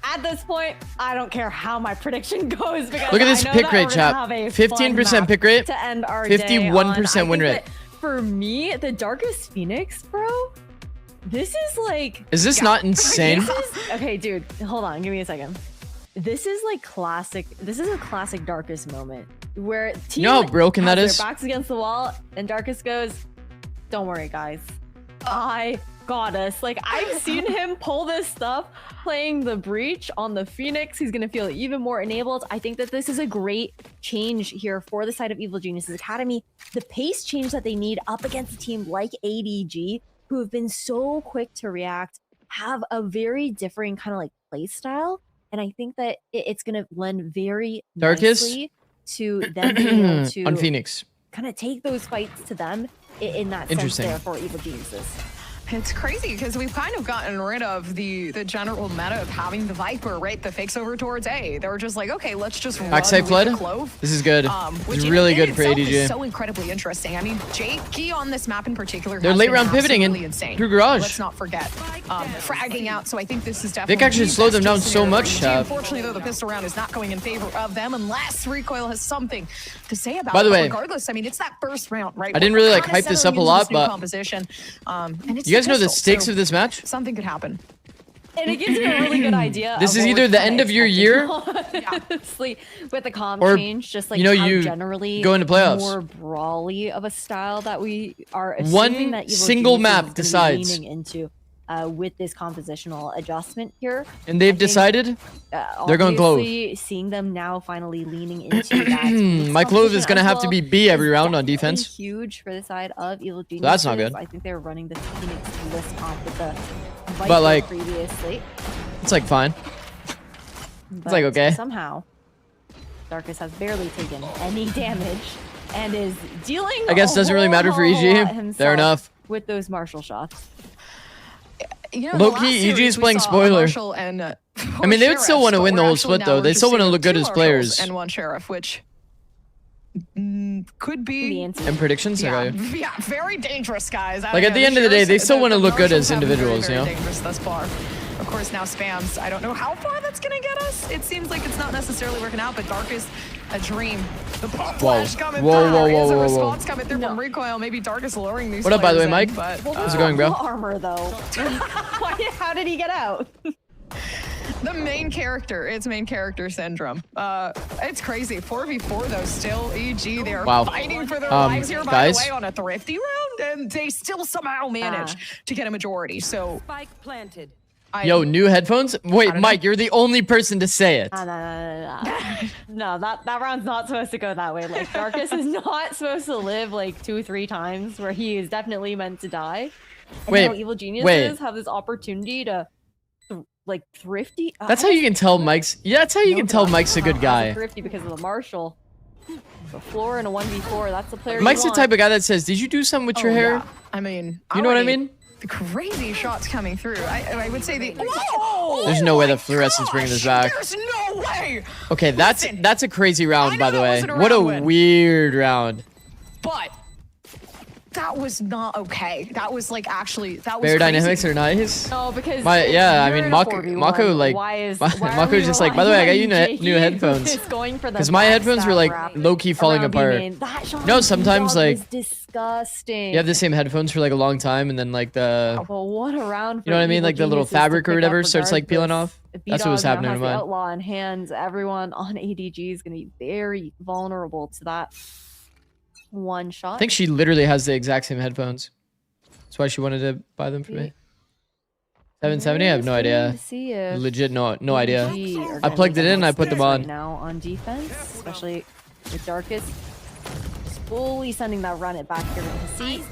at this point, I don't care how my prediction goes, because look at this pick rate, chat. 15% pick rate, to end our 51% win rate. For me, the Darkest Phoenix, bro, This is like. Is this not insane? Okay, dude, hold on. Give me a second. This is like classic. This is a classic Darkus moment where team You know how broken that has is? their backs against the wall, and Darkus goes, "Don't worry, guys. I got us." Like, I've seen him pull this stuff playing the Breach on the Phoenix. He's gonna feel even more enabled. I think that this is a great change here for the side of Evil Geniuses Academy. The pace change that they need up against a team like ADG, who have been so quick to react, have a very different kind of like play style. And I think that it's gonna lend very nicely to them being able to on Phoenix. Kind of take those fights to them in that sense Interesting. there for Evil Geniuses. It's crazy because we've kind of gotten rid of the general meta of having the Viper, right? The fakes over towards A. They were just like, okay, let's just run Backside with flood. the Clove. This is good. Which It's really in good for itself ADG. is so incredibly interesting. I mean, Jakey on this map in particular. They're has late been round pivoting absolutely in insane. through garage. Let's not forget fragging out. So I think this is definitely. Vic actually the slowed best them down case so scenario much, for ADG. Shab. Unfortunately, though, the pistol round is not going in favor of them unless Recoil has something to say about By the it. way, Regardless, I mean, it's that first round, right? I didn't really like hype this up a lot, but composition. And it's you guys know the pistol, stakes so of this match? something could happen. And it gives you a really good idea. This of is what either we're the kinda end of your expecting. year Honestly, with the comp or, change, just like you know, how you generally go into playoffs. more brawly of a style that we are assuming One that Evil single Geniuses map is gonna be decides. leaning into with this compositional adjustment here. And they've I think, decided they're going Clove. obviously, seeing them now finally leaning into that. My Clove is competition going to as have to well be B every is round on definitely defense. Huge for the side of Evil Geniuses. that's not good. I think they were running the Phoenix list comp with the But, Viper like, previously. It's like fine. But like, okay. Somehow, Darkus has barely taken any damage and is dealing. I guess it doesn't really matter for EG. Fair enough. With those Marshall shots. You know, Low the key, last EG series is we playing saw spoiler. Marshall and, I mean, they would still want to win the whole split, though. They still want to look good as players. And one sheriff, which could The be. answer. And predictions? Yeah, Okay. yeah, very dangerous, guys. Like, at the end of the day, they still wanna look good as individuals, you know? Dangerous thus far. Of course, now spams. I don't know how far that's gonna get us. It seems like it's not necessarily working out, but Darkus, a dream. The pop flash coming Whoa, through. whoa, whoa, Is a whoa, whoa. response coming through from Recoil. Maybe Darkus lowering these. What up, by the way, players Mike? in, but, Well, How's it going, bro? Armor though. How did he get out? the main character. It's main character syndrome. It's crazy. 4v4 though, still EG. They're Wow. fighting for their Um, lives here, by guys? the way, on a thrifty round, and they still somehow manage to get a majority. So, Spike planted. Yo, new headphones? Wait, don't Mike, you're the only person to say it. No, that round's not supposed to go that way. Like, Darkus is not supposed to live like 2-3 times where he is definitely meant to die. And Wait, now Evil Geniuses wait. have this opportunity to like thrifty. That's how you can tell Mike's. Yeah, that's how you can tell Mike's a good guy. Thrifty because of the Marshall. The floor in a 1v4. That's the player. Mike's you the want. type of guy that says, "Did you do something with your hair?" yeah. I mean, You know what I already- mean? The crazy shots coming through. I would say the. Whoa! There's no way my the fluorescent's bringing this gosh, back. There's no way. Okay, Listen, that's a crazy round, I by know the that way. wasn't a What a round win. weird round. But that was not okay. That was like actually that was Bear crazy. dynamics are nice. No, because Yeah, I you're mean, in a Mako, 4v1. Mako like, why is Mako's just like, by the way, I got you new headphones. Because my headphones were like low-key falling apart. No, sometimes, like, disgusting. You have the same headphones for like a long time, and then like the, Well, what a round. you know what I mean, like the little fabric or whatever starts like peeling off. That's what was happening to the mine. Outlaw in hands. Everyone on ADG is going to be very vulnerable to that one shot. I think she literally has the exact same headphones. That's why she wanted to buy them for me. 770? I have no idea. Legit, no idea. I plugged it in and I put them on. Right now on defense, especially with Darkus, just fully sending that run it back here to see.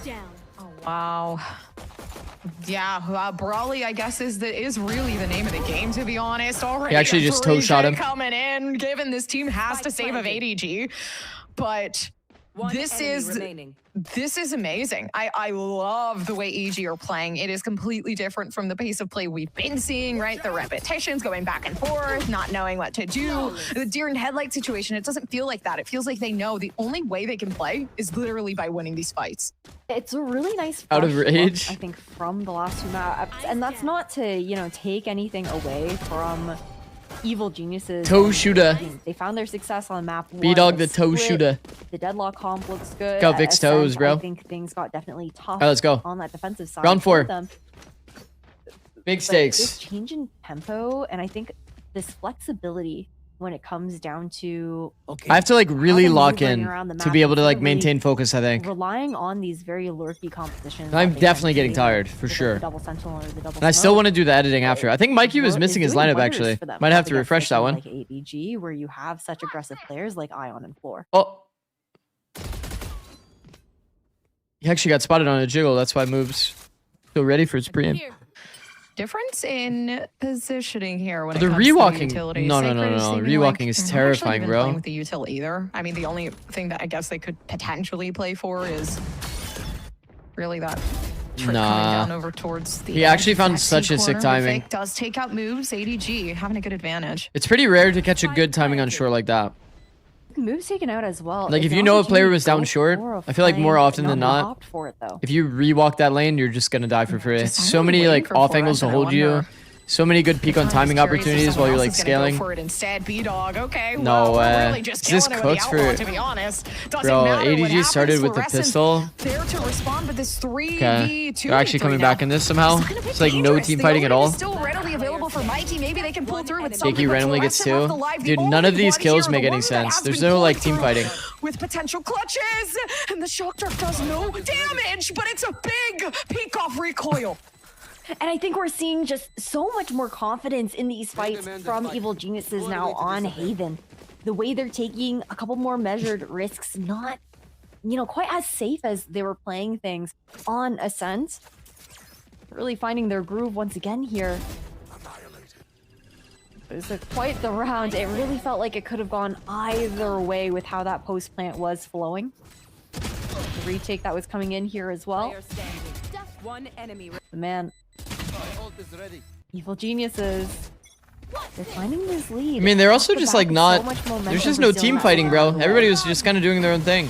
Oh, wow. Yeah, Brawley, I guess, is really the name of the game, to be honest. Already, He actually just toe shot him. coming in, given this team has to save of ADG, but this is amazing. I love the way EG are playing. It is completely different from the pace of play we've been seeing, right? The repetitions going back and forth, not knowing what to do. The deer in headlight situation, it doesn't feel like that. It feels like they know the only way they can play is literally by winning these fights. It's a really nice Out of fresh look, rage. I think, from the last two maps, and that's not to, you know, take anything away from Evil Geniuses. Toe shooter. They found their success on map 1. B-Dog the toe shooter. The deadlock comp looks good. Go Vic's Ascent, toes, bro. I think things got definitely tough Alright, let's go. on that defensive side. Round 4. for them. Big But stakes. this change in tempo, and I think this flexibility when it comes down to Okay. I have to like really they're lock maneuvering in around the to map be able to instead like of really maintain focus, I think. relying on these very lurky compositions. I'm that they definitely tend to getting do tired, for with, like, sure. the double sentinel or the double And I still smoke. want to do the editing after. I think Mikey was Is missing his doing lineup, wonders actually. for them Might have up to against refresh a that team one. Like ADG, where you have such aggressive players like Ion and Floor. Oh. He actually got spotted on a jiggle. That's why moves feel ready for his preem. Difference in positioning here when The it comes to rewalking- utilities. no, no, Sacred no, is no, seeming rewalking like is they're not terrifying, actually even bro. playing with the util either. I mean, the only thing that I guess they could potentially play for is really that trick coming down over towards the He actually found backseat such a sick corner. timing. Vic does take out moves. ADG having a good advantage. It's pretty rare to catch a good timing on shore like that. Moves taken out as well. Like, It's if you an know a player opportunity was to down go short, for a I feel like more flank, often but than not not, opt for it though. if you rewalk that lane, you're just gonna die for free. Just So I'm many waiting like for off angles to fluorescent, I hold you. wonder. So many good peak on Sometimes timing curious if opportunities while someone you're else like is gonna go scaling. for it instead. B-Dog, okay. No well, we're way. really just This killing it with cooks the outlaw, for- to be honest. Doesn't Bro, matter what ADG happens, started with the Fluorescent pistol. There to respond, but this 3v2 Okay. They're actually coming now. back in this somehow. It's gonna be It's like no dangerous. team The fighting at opening all. is still readily available for Mikey. Maybe they can pull through with something. Jakey but randomly gets Fluorescent two. left alive. The Dude, none of only these one kills here, make the any one that sense. has There's been no like pulled team through fighting. with potential clutches, and the shock dart does no damage, but it's a big peek off recoil. And I think we're seeing just so much more confidence in these fights from Evil Geniuses now on Haven. The way they're taking a couple more measured risks, not, quite as safe as they were playing things on Ascent. Really finding their groove once again here. It was quite the round. It really felt like it could have gone either way with how that post plant was flowing. The retake that was coming in here as well. The man. Evil Geniuses. They're finding this lead. I mean, they're also Off the just back like of not. so much momentum There's just for no Zilla team that fighting, bro. round. Everybody was just kind of doing their own thing.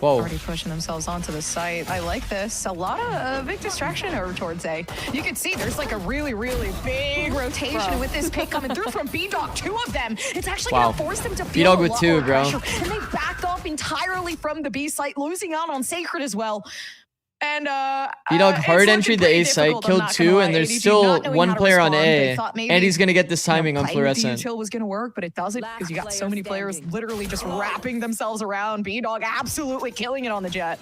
Whoa. Already pushing themselves onto the site. I like this. A lot of big distraction over towards A. You can see there's like a really, really big rotation with this pick coming through from B-Dog. 2 of them. It's actually Wow. going to force them to feel B-Dog a with lot 2, more bro. pressure. And they backed off entirely from the B site, losing out on Sacred as well. And B-Dog it's hard looking entry the pretty A site, difficult, I'm killed not 2, gonna lie. and there's ADG still not knowing one how to player on respond. They A, thought maybe, and he's gonna get this timing on playing with the fluorescent. util was going to work, but it doesn't because you got so many players literally just wrapping themselves around. B-Dog absolutely killing it on the jet.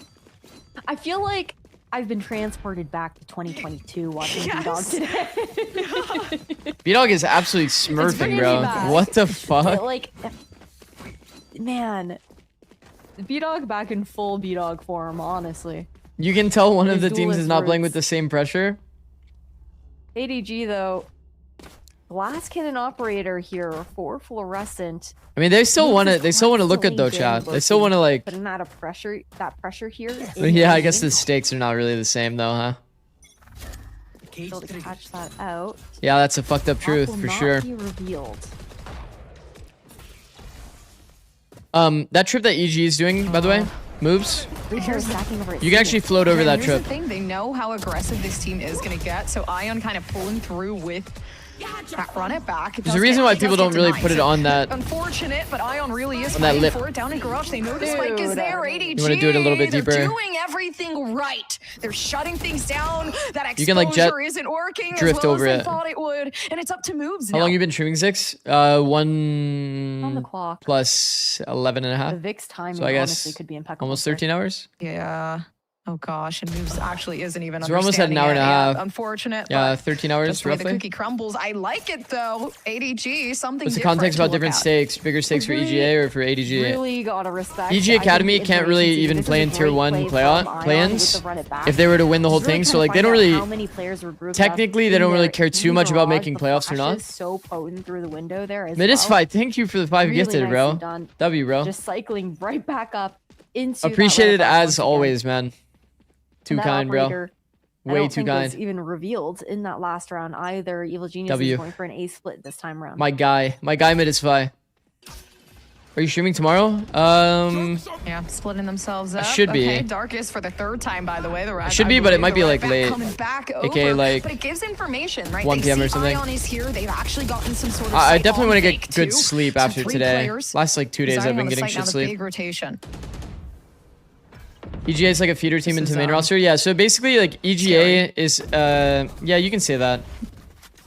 I feel like I've been transported back to 2022 watching Yes. B-Dog today. B-Dog is absolutely smurfing, bringing bro. me back. What the fuck? Like, man, B-Dog back in full B-Dog form, honestly. You can tell one of His the teams is duelist not playing with roots. the same pressure. ADG though, Blast Cannon Operator here for Fluorescent. I mean, they still Moves want to. is They still want to look good though, constantly chat. been They still want to like. putting that pressure here. Yeah, I guess the stakes are not really the same though, huh? Able to catch that out. Yeah, that's a fucked up That truth will for not sure. be revealed. That trip that EG is doing, by the way, moves. You can actually float over that Here's trip. the thing, they know how aggressive this team is going to get, so Ion kind of pulling through with that run it back. There's a reason why people don't really put it on that. Unfortunate, but Ion really is On that fighting lip. for it down in garage. They know the spike is there. ADG. You wanna do it a little bit deeper? They're doing everything right. They're shutting things down. That exposure You can, like, jet isn't working drift as well over as they it. thought it would, and it's up to moves How now. long you been streaming, Zikz? On the 1 clock. plus 11 and a half. The VIX timing So I guess honestly could be impeccable. Almost here. 13 hours. Yeah. Oh gosh, and moves actually isn't even. So we're almost at an hour and a understanding it. half. Yeah, unfortunate. Yeah, but 13 hours just the way the roughly. cookie crumbles. I like it though. ADG, something. What's the different context to about look different at. stakes? Bigger stakes for EGA or for ADG? Really gotta respect. EG I think Academy the can't really information even this play is in a tier great 1 play play-ins from Ion with the run it back. if they were to win the whole Just really thing. So trying like to they don't find out really. how many players were grouped Technically, up they in don't really their- care in too much about garage. making The playoffs or not. flashes so potent through the window there as Mid is well. fight. Thank you for the 5 Really gifted, bro. nicely done. W, bro. Just cycling right back up into that Appreciated run it back as once again. always, man. Too And that kind, bro. operator, I Way don't too think kind. was even revealed in that last round either. Evil Genius W. is going for an A split this time around. My guy mid is fi. Are you streaming tomorrow? Yeah, splitting themselves up. should be. Okay, Darkest for the 3rd time, by the way. The should be, but it might be, like, late. Coming back AKA, over, like, but it gives information, right? 1 They PM or see something. Ion is here. They've actually gotten some sort of. I sight definitely on want to Vic, get good too. sleep So after 3 today. players Last like 2 days I've residing been on the getting site now, shit the sleep. Big rotation. EGA is like a feeder team into main roster. Yeah, so basically like EGA is yeah, you can say that.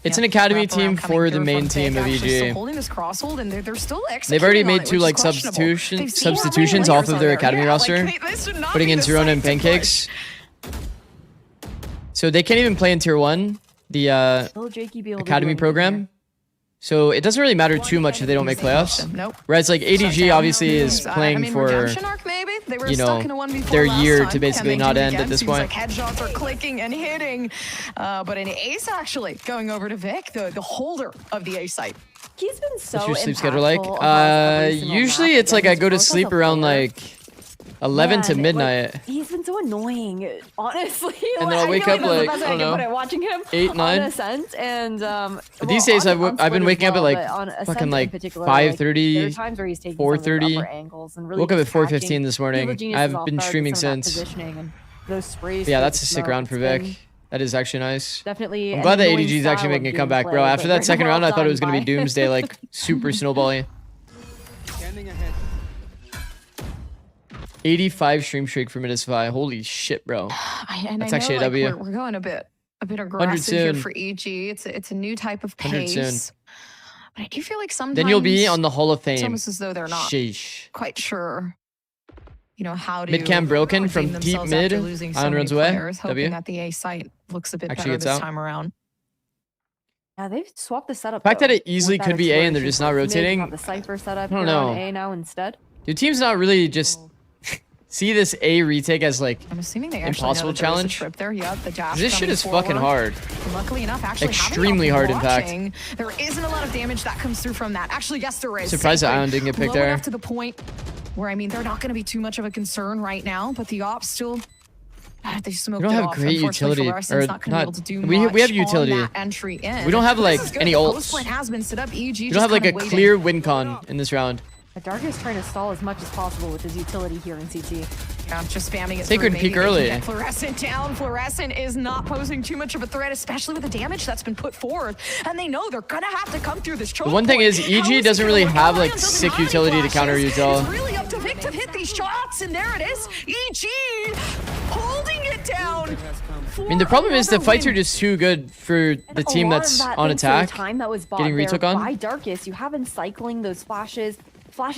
It's an academy team for the main team of EGA. Holding this crosshold and they're still They've already made 2 like substitutions off of their academy roster, putting in Zerona and Pancakes. So they can't even play in tier 1, the academy program. So it doesn't really matter too much if they don't make playoffs. Nope. Whereas like ADG obviously is playing for, you know, their year to basically not end at this point. Headshots are clicking and hitting, but an ace actually going over to Vic, the holder of the A site. He's been so What's your sleep schedule like? Usually it's like I go to sleep around like 11 to midnight. He's been so annoying, honestly. And then I'll wake up like, I don't know, watching him 8, 9. on Ascent, and these days I've been waking up at like fucking like 5:30, 4:30. Woke up at 4:15 this morning. I've been streaming since. Yeah, that's a sick round for Vic. That is actually nice. Definitely. I'm glad that ADG is actually making a comeback, bro. After that second round, I thought it was gonna be doomsday, like super snowbally. Scanning ahead. 85 stream streak for Midisify. Holy shit, bro. That's actually a W. We're going a bit aggressive here for EG. It's a new type of pace. But I do feel like sometimes then you'll be on the Hall of Fame. It's almost as though they're not quite sure, you know, how to mid cam broken from deep mid. Ion runs away. W. That the A site looks a bit better this time around. Yeah, they've swapped the setup. The fact that it easily could be A and they're just not rotating. The Cypher setup. I don't know. A now instead. Your team's not really just see this A retake as like I'm assuming they impossible challenge. There. Yep, the this shit is fucking hard. Luckily enough, actually extremely hard, in fact. There isn't a lot of damage that comes through from that. Actually, yes, there is. Surprised that Ion didn't get picked there. To the point where I mean, they're not going to be too much of a concern right now, but the ops still. They smoked we don't have great utility, or not. We have utility. We don't have like any ults. We don't have like a clear win con in this round. Dark is trying to stall as much as possible with his utility here in CT. Yeah, just spamming it. Sacred peek early. Fluorescent down. Fluorescent is not posing too much of a threat, especially with the damage that's been put forward. And they know they're gonna have to come through this choke. The one thing is, EG doesn't really have like sick utility to counter util. It's really up to Vic to hit these shots, and there it is. EG holding it down. I mean, the problem is the fights are just too good for the team that's on attack. Getting retook on. By Darkus, you have been cycling those flashes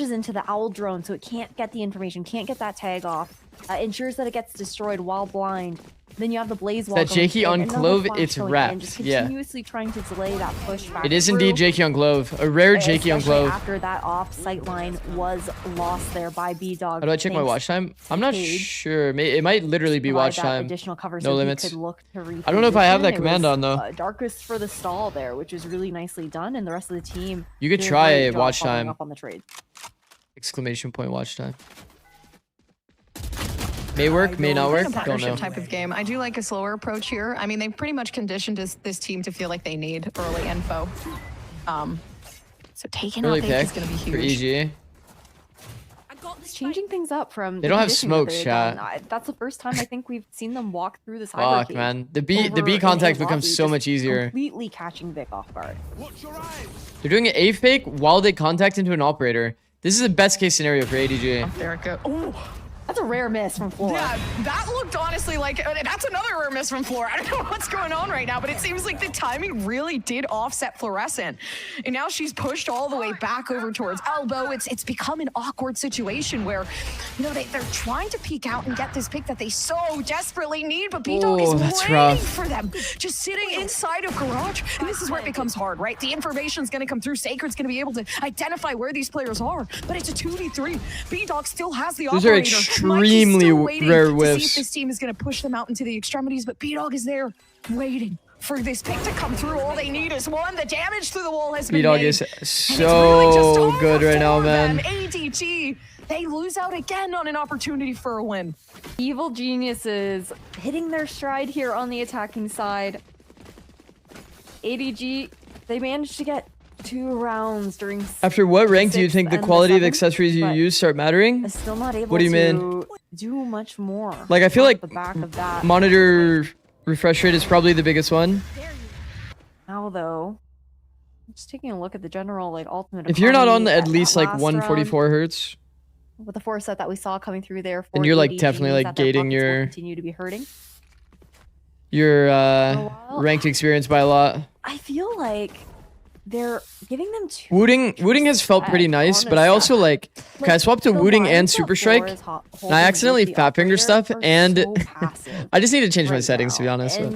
into the owl drone, so it can't get the information, can't get that tag off, ensures that it gets destroyed while blind. Then you have the blaze wall. That Jakey on Clove, it's wrapped. Just continuously trying to delay that push back. It is indeed Jakey on Clove, a rare Jakey on Clove. After that off sight line was lost there by B-Dog. How do I check my watch time? I'm not sure. It might literally be watch time. No limits. I don't know if I have that command on though. Darkest for the stall there, which is really nicely done, and the rest of the team. You could try watch time. Up on the trade. Exclamation point watch time. May work, may not work. Don't know. Type of game. I do like a slower approach here. I mean, they've pretty much conditioned this team to feel like they need early info. So taking early out pick is going to be huge. For EG. Changing things up from. They don't have smoke shot. That's the first time I think we've seen them walk through this. Fuck, man. The B contact becomes so much easier. Completely catching Vic off guard. They're doing an A fake while they contact into an operator. This is the best case scenario for ADG. There it goes. Oh. That's a rare miss from Floor. Yeah, that looked honestly like, that's another rare miss from Floor. I don't know what's going on right now, but it seems like the timing really did offset Fluorescent. And now she's pushed all the way back over towards Elbow. It's become an awkward situation where, you know, they're trying to peek out and get this pick that they so desperately need, but B-Dog is waiting for them, just sitting inside of Garage. And this is where it becomes hard, right? The information's going to come through. Sacred's going to be able to identify where these players are, but it's a 2v3. B-Dog still has the operator. Extremely rare whiffs. To see if this team is going to push them out into the extremities, but B-Dog is there waiting for this pick to come through. All they need is one. The damage through the wall has been made. B-Dog is so good right now, man. ADG, they lose out again on an opportunity for a win. Evil Geniuses hitting their stride here on the attacking side. ADG, they managed to get 2 rounds during. After what rank do you think the quality of accessories you use start mattering? Still not able what do you mean? Do much more. Like I feel like the back of that. Monitor refresh rate is probably the biggest one. Now though, just taking a look at the general like ultimate. If you're not on at least like 144 hertz, with the foresight that we saw coming through there. For And you're like ADG, definitely is like that their gating pockets will your continue to be hurting. Your ranked experience by a lot. I feel like they're giving them too Wooting has felt pretty nice, but I also like I swapped to the Wooting and lines that Super Strike, Thor is and I holding accidentally with the fat finger operator stuff, are and so passive I just need to change my right settings to be now. honest. but-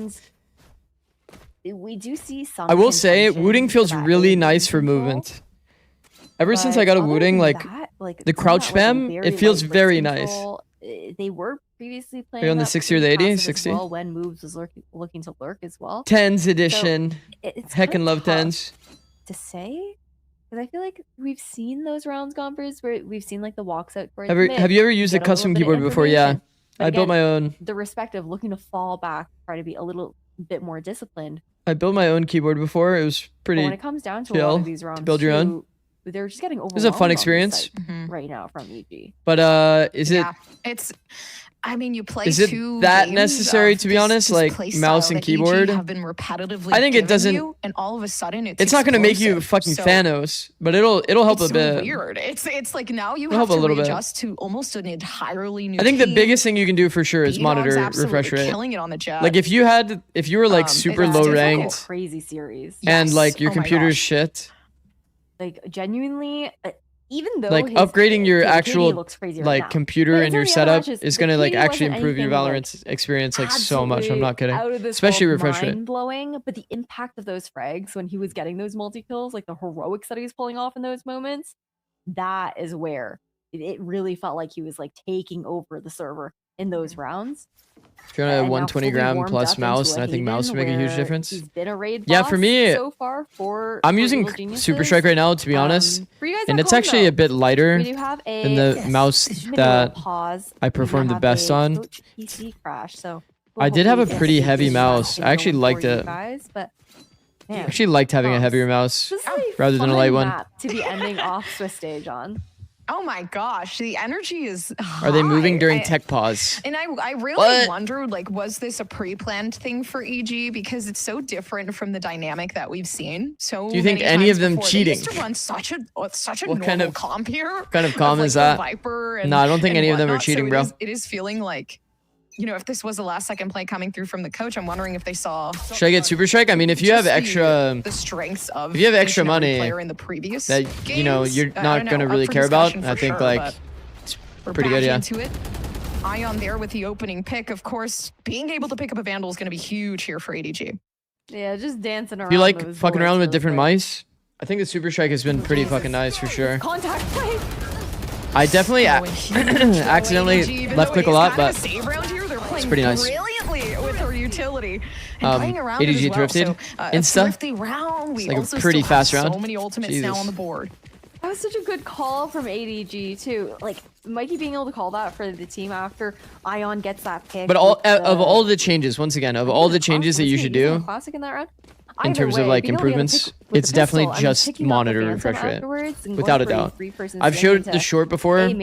And we do see some. I will say, contention Wooting to feels that really ADG nice for control, movement. Ever since I but got a other Wooting, than like that, like the some crouch that, like, spam, very it feels light very wrist nice. control, they were previously Are you playing on the that 60 or the pretty 80? passive as 60? well when moves was looking to lurk as well. Tens edition. It's Heckin' kinda love tough tens. to say, because I feel like we've seen those rounds gompers where we've seen like the walks out towards Have mid, you ever used a get little custom bit of keyboard before? Yeah. information. But I built again, my own. the respect of looking to fall back, try to be a little bit more disciplined. I built my own keyboard before. It was But when pretty. it comes down to a lot chill of these rounds, to build your own. too, they're just getting overwhelmed. was a fun on this experience. site right now from EG. But is it Yeah, it's. I mean, you play is it two that games necessary of to be this- honest? this Like play mouse style and that EG keyboard. have been repetitively I think it giving doesn't. you, and all of a sudden It's not gonna make you explosive. fucking So Thanos, but it'll help it's a bit. so weird. It's like now you It'll have help a to little bit. readjust to almost an entirely new. I think the team. biggest thing you can do for sure is B-Dog's monitor absolutely refresh rate. killing it on the jet. Like if you were like super it's low difficult. ranked Crazy series. and Yes. like your Oh my computer's gosh. shit, Like genuinely, even though like his upgrading your creativity actual looks crazy right like now. computer But and your it's only other setup matches, is the gonna like KD actually wasn't improve your anything, like, Valorant experience like so much. I'm absolutely not kidding. out of this Especially world refresh rate. mind-blowing, but the impact of those frags when he was getting those multi-kills, like the heroics that he was pulling off in those moments, that is where it really felt like he was like taking over the server in those rounds. If you're on a And now 120 fully gram warmed plus up into mouse, a and I think Haven mouse would make a huge where difference. He's been a raid Yeah, for boss me, so far for I'm using Evil Geniuses. Super Strike right now, to be honest, For you guys and at it's home, actually though, a bit lighter we do have a than the mouse mini that little pause. I We do performed the have best a on. Coach PC crash, so I did have a hopefully pretty this heavy is mouse. I actually going liked for you it. guys, but I man, actually liked having a Props. heavier mouse this is a rather than a fun light one. map to be ending off Swiss stage on. Oh my gosh, the energy is. Are they moving high. during tech pause? And I really What? wondered, like, was this a pre-planned thing for EG? Because it's so different from the dynamic that we've seen. So Do you think many any times of them before. cheating? They used to run such a What normal kind of- comp here. What kind of calm like, is the that? Viper and, No, I don't think and any of them are whatnot. cheating, So bro. it is feeling like, you know, if this was the last second play coming through from the coach, I'm wondering if they saw. Should I get Super Strike? I mean, if you have just extra the strengths of if you have each extra and every money player in the previous that you know games, you're I not don't gonna know, really up for care about, discussion I for think sure, like but we're pretty back good, yeah. into it. Ion there with the opening pick. Of course, being able to pick up a Vandal is going to be huge here for ADG. Yeah, just dancing around. you like those fucking boards around with really different quick. mice. I think the Super Strike has been pretty fucking nice for sure. Contact play. I definitely Oh, and huge for accidentally ADG, even left though click a it is lot, kind of but a save round here, they're playing pretty nice. brilliantly with her utility and playing around it ADG as well. thrifted. So, a Insta. thrifty round. We It's like a also pretty still have fast round. So many ultimates now Jesus. on the board. That was such a good call from ADG too. Like Mikey being able to call that for the team after Ion gets that pick. but all with the- of all the changes, once again, of all the changes that you should do classic in that round. in terms of like improvements, it's definitely just monitor refresh rate, without a doubt. I've showed the short before on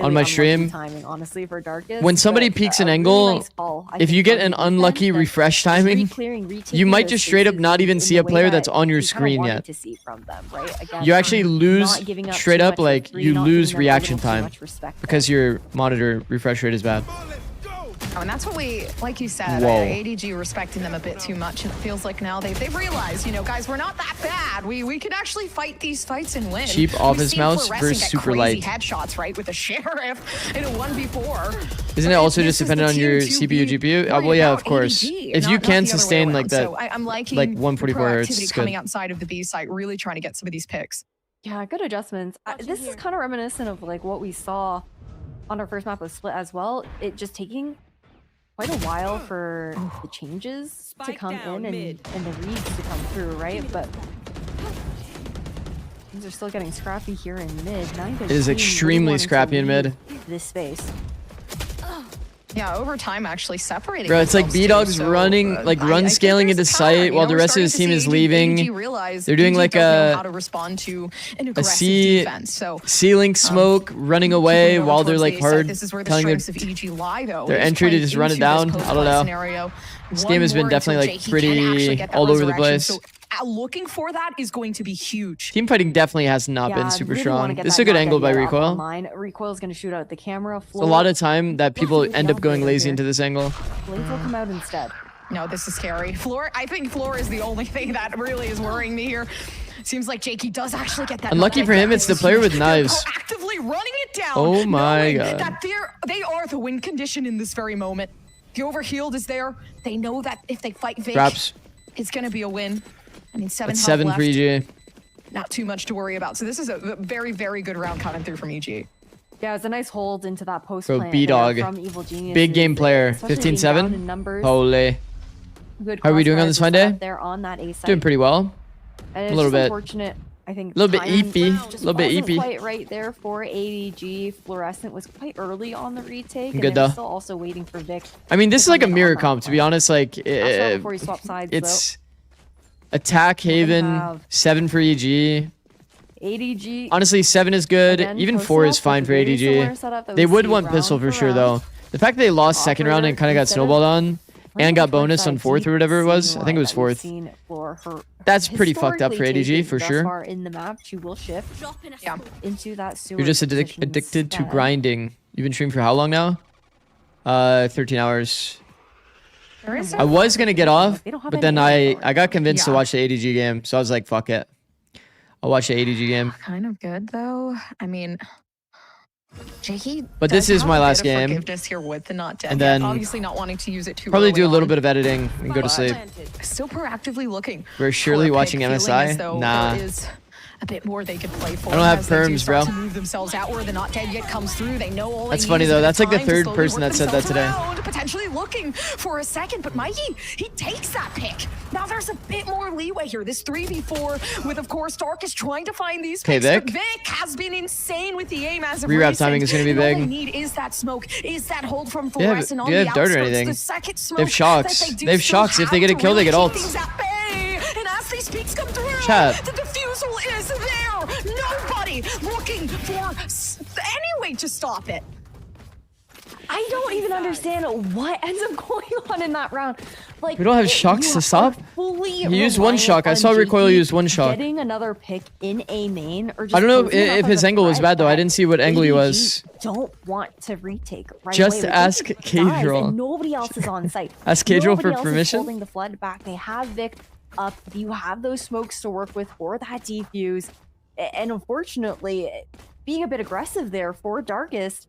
on my stream. timing, honestly, for Darkest. When somebody but peaks a an really angle, nice call, I if think, you get from an the defense unlucky that refresh just timing, re-clearing, you retaking might those just straight up spaces not even in see the a way player that that's on your we kinda screen wanted yet. to see from them, right? Again, You actually lose not giving up straight too up, much for like free, you not lose giving them a reaction little too time much respect because there. your monitor refresh rate is bad. Oh, and that's what we, like you said, Whoa. ADG respecting them a bit too much. And it feels like now they've realized, you know, guys, we're not that bad. We can actually fight these fights and win. Cheap We've office seen mouse Fluorescent versus get super crazy light. headshots, right, with the Sheriff in a 1v4. Isn't it But also this just is the dependent on team your to CPU, be GPU? worried Well, yeah, about of course. ADG, If not- you not can the other way sustain like around. that, So I'm liking like the 144 hertz, proactivity it's coming good. outside of the B site, really trying to get some of these picks. Yeah, good adjustments. This is kind of reminiscent of like what we saw on our first map with Split as well. It just taking quite a while for the changes to come in and the reads to come through, right? But things are still getting scrappy here in mid. Neither It is team extremely really wanting to scrappy in mid. leave this space. Yeah, over time actually separating. Bro, it's like themselves too, B-Dog's so, running, like I run think scaling there's into a pattern, sight you while know, the we're rest of his starting team to is see leaving. ADG realize They're doing EG like does know a- how to respond to an A aggressive C defense. So ceiling smoke running away keeping it while over they're towards like the A side, hard this is where the telling their strengths of EG lie, though. their is entry to playing just run it into down. this I don't post-play know. scenario. This One game has been more definitely until like Jakey can actually pretty get that all over the resurrection. place. So looking for that is going to be huge. Team fighting definitely has not been super strong. This is a good angle by Recoil. Recoil is going to shoot out the camera. It's a lot of time that people end up going lazy into this angle. Blades will come out instead. No, this is scary. Floor, I think floor is the only thing that really is worrying me here. Seems like Jakey does actually get that. Unlucky for him, it's the player with knives. Actively running it down. Oh my god. That they are the win condition in this very moment. The overhealed is there. They know that if they fight Vic, it's going to be a win. I mean, 7 for EG. Not too much to worry about. So this is a very, very good round coming through from EG. Yeah, it's a nice hold into that post Bro, plant B-Dog. from Evil Genius. Big game player. 15-7. Holy. How are we doing on this fine day? They're on that A side. Doing pretty well. And a little bit. Unfortunate. I think a little bit eepy. A little bit eepy. Quite right there for ADG. Fluorescent was quite early on the retake. Good and though. Still also waiting for Vic. I mean, this is like a mirror comp, to be honest. Like, Before you swap sides, it's attack Haven, 7 for EG. ADG. Honestly, 7 is good. Even 4 is fine for ADG. They would want pistol for sure, though. The fact that they lost second round and kind of got snowballed on and got bonus on 4th or whatever it was. I think it was 4th. That's pretty fucked up for ADG for sure. In the map, she will shift into that sewer. You're just addicted to grinding. You've been streaming for how long now? 13 hours. I was gonna get off, but then I got convinced to watch the ADG game, so I was like, fuck it. I'll watch the ADG game. Kind of good though. I mean, Jakey. But this is my last game. Forgiveness here with the not dead. And then obviously not wanting to use it too probably early do a little on. bit of editing and go to sleep. Still proactively looking. We're surely for a watching pick, MSI. as though Nah. there is a bit more they could play for. I don't have as they do perms, start bro. To move themselves out where the not dead yet comes through. They know all That's they funny need though. is That's like the time to third slowly person work that said that themselves today. around, potentially looking for a second, but Mikey, he takes that pick. Now there's a bit more leeway here. This 3v4 with, of course, Darkest trying to find these picks. Vic. But Vic has been insane with the aim as of Rewrap recent. timing is gonna be And all big. they need is that smoke, is that hold from Do you have- Fluorescent on do you the have dart or outskirts. anything? The second smoke They have shocks. that do They have still shocks. If they get a have kill, to they get really ults. keep things at bay. And as these peaks come through, Chat. the defusal is there. Nobody looking for any way to stop it. I don't even understand what ends up going on in that round. Like, We don't have shocks to stop. He He used one shock. I saw Recoil use one shock. Getting another pick in a main, or just I don't know closing up if on his the angle was threat bad though. I that didn't see what angle he was. ADG Don't want to retake right Just away. ask Vic dies Cadril. and nobody else is on site. Ask Cadril Nobody for else is permission? holding the flood back. They have Vic up. You have those smokes to work with for that defuse, and unfortunately, being a bit aggressive there for Darkest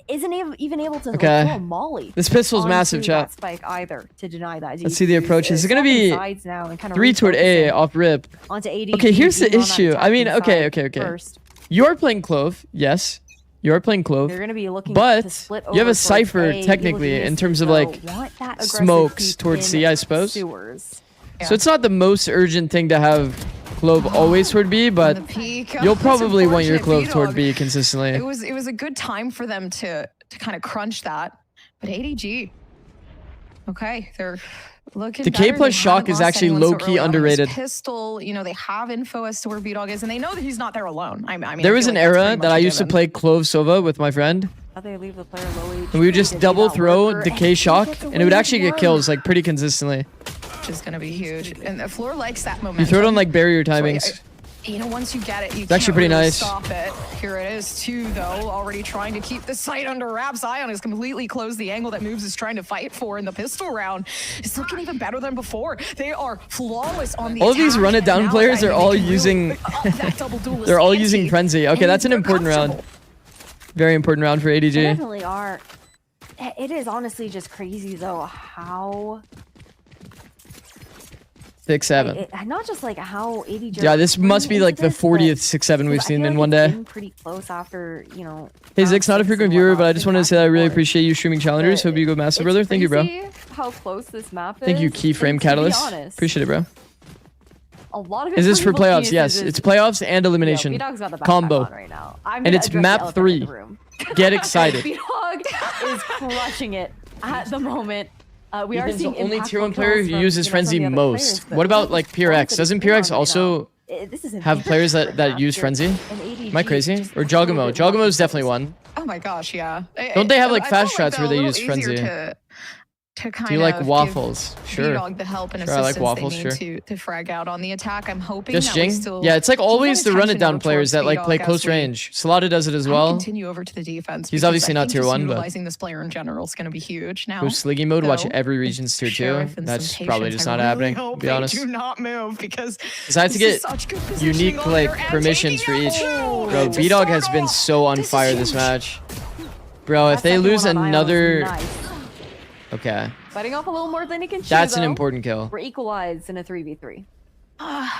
isn't even able to like, Okay. throw a molly. This pistol's onto massive, that chat. spike either to deny that. Let's see the defuse. approach. This is gonna Swapping be sides now and kind of 3 toward A refocusing off rip. onto ADG, Okay, here's the being on that issue. I mean, attacking okay. side first. You are playing Clove, yes. You are playing Clove. They're going to be looking But to split you have a over towards Cypher, A. technically, Evil in Genius, terms of, though, like, want that aggressive smokes peek towards in C, I suppose. sewers. So it's not the most urgent thing to have Clove always toward B, but The peak. you'll That's probably want your unfortunate. Clove toward B-Dog. B consistently. It was a good time for them to kind of crunch that, but ADG. Okay, they're looking. The K better. plus They shock haven't is lost actually anyone so low-key early on in this underrated. Pistol, you know, they have info as to where B-Dog is, and they know that he's not there alone. I mean, There I was feel an like that's era pretty that much I a used to given. play Clove Sova with my friend, How they leave the player low and we would just double throw Decay Shock, gets and it would away actually get with kills like pretty consistently. Which is going to be huge, and the floor likes that momentum. You throw it on like barrier So, timings. you know, once you get it, you It's actually can't pretty really nice. stop it. Here it is, too, though, already trying to keep the sight under wraps. Ion has completely closed the angle that Moves is trying to fight for in the pistol round. It's looking even better than before. They are flawless on the All of these attack, run it and down now players I are think all they can really using- up that double duelist They're all ante, using Frenzy. Okay, and that's an they're important round. comfortable. Very important round for They ADG. definitely are. It is honestly just crazy though how 6-7. not just like how ADG. Yeah, this must be like the 40th 6-7 we've seen in one day. Pretty close after Hey Zikz, not a frequent viewer, but I just wanted to say that I really appreciate you streaming challengers. Hope you go massive, brother. Thank you, bro. How close this map is. Thank you, and Keyframe to be Catalyst. honest, Appreciate it, bro. A lot of it Is this for Evil playoffs? Genius Yes, is- it's playoffs and elimination B-Dog's got the backpack combo. on right now. I'm And gonna it's address the map elephant in 3. the room. Get excited. B-Dog is crushing it at the moment. We are Ethan's seeing the only impactful tier 1 player kills who from, uses some Frenzy of the other most. players, What but about like PRX? Doesn't PRX also this is a have very players that different use map Frenzy? here, and ADG Am I crazy? just Or a little Jogamo? bit more Jogamo's definitely focused. one. Oh my gosh, yeah. Don't they have, like, I fast felt shots where they're they a use little easier Frenzy? to kind Do you like of waffles? give Sure. B-Dog the help and Sure, I like assistance waffles, they sure. need to frag out on the attack. I'm hoping Just that we Jing? still Yeah, it's like keep always that the run it attention down over players towards that like play B-Dog close as we range. Salada does it as kinda well. continue over to the defense. He's because obviously I not think tier just 1, but utilizing this player in general is going to be huge. Now, Boost League mode, watch though, every region's tier 2. Sheriff and That's some probably patience. just I not really happening, to hope be they honest. do not move because Because I have to this is get such good positioning unique on like there and permissions for taking each. out. Bro, To B-Dog start has been off, so on this is fire this huge. match. Bro, if That they second lose one on Ion was another... nice. Okay. Biting off a little more than he can chew, That's an though. important kill. We're equalized in a 3v3.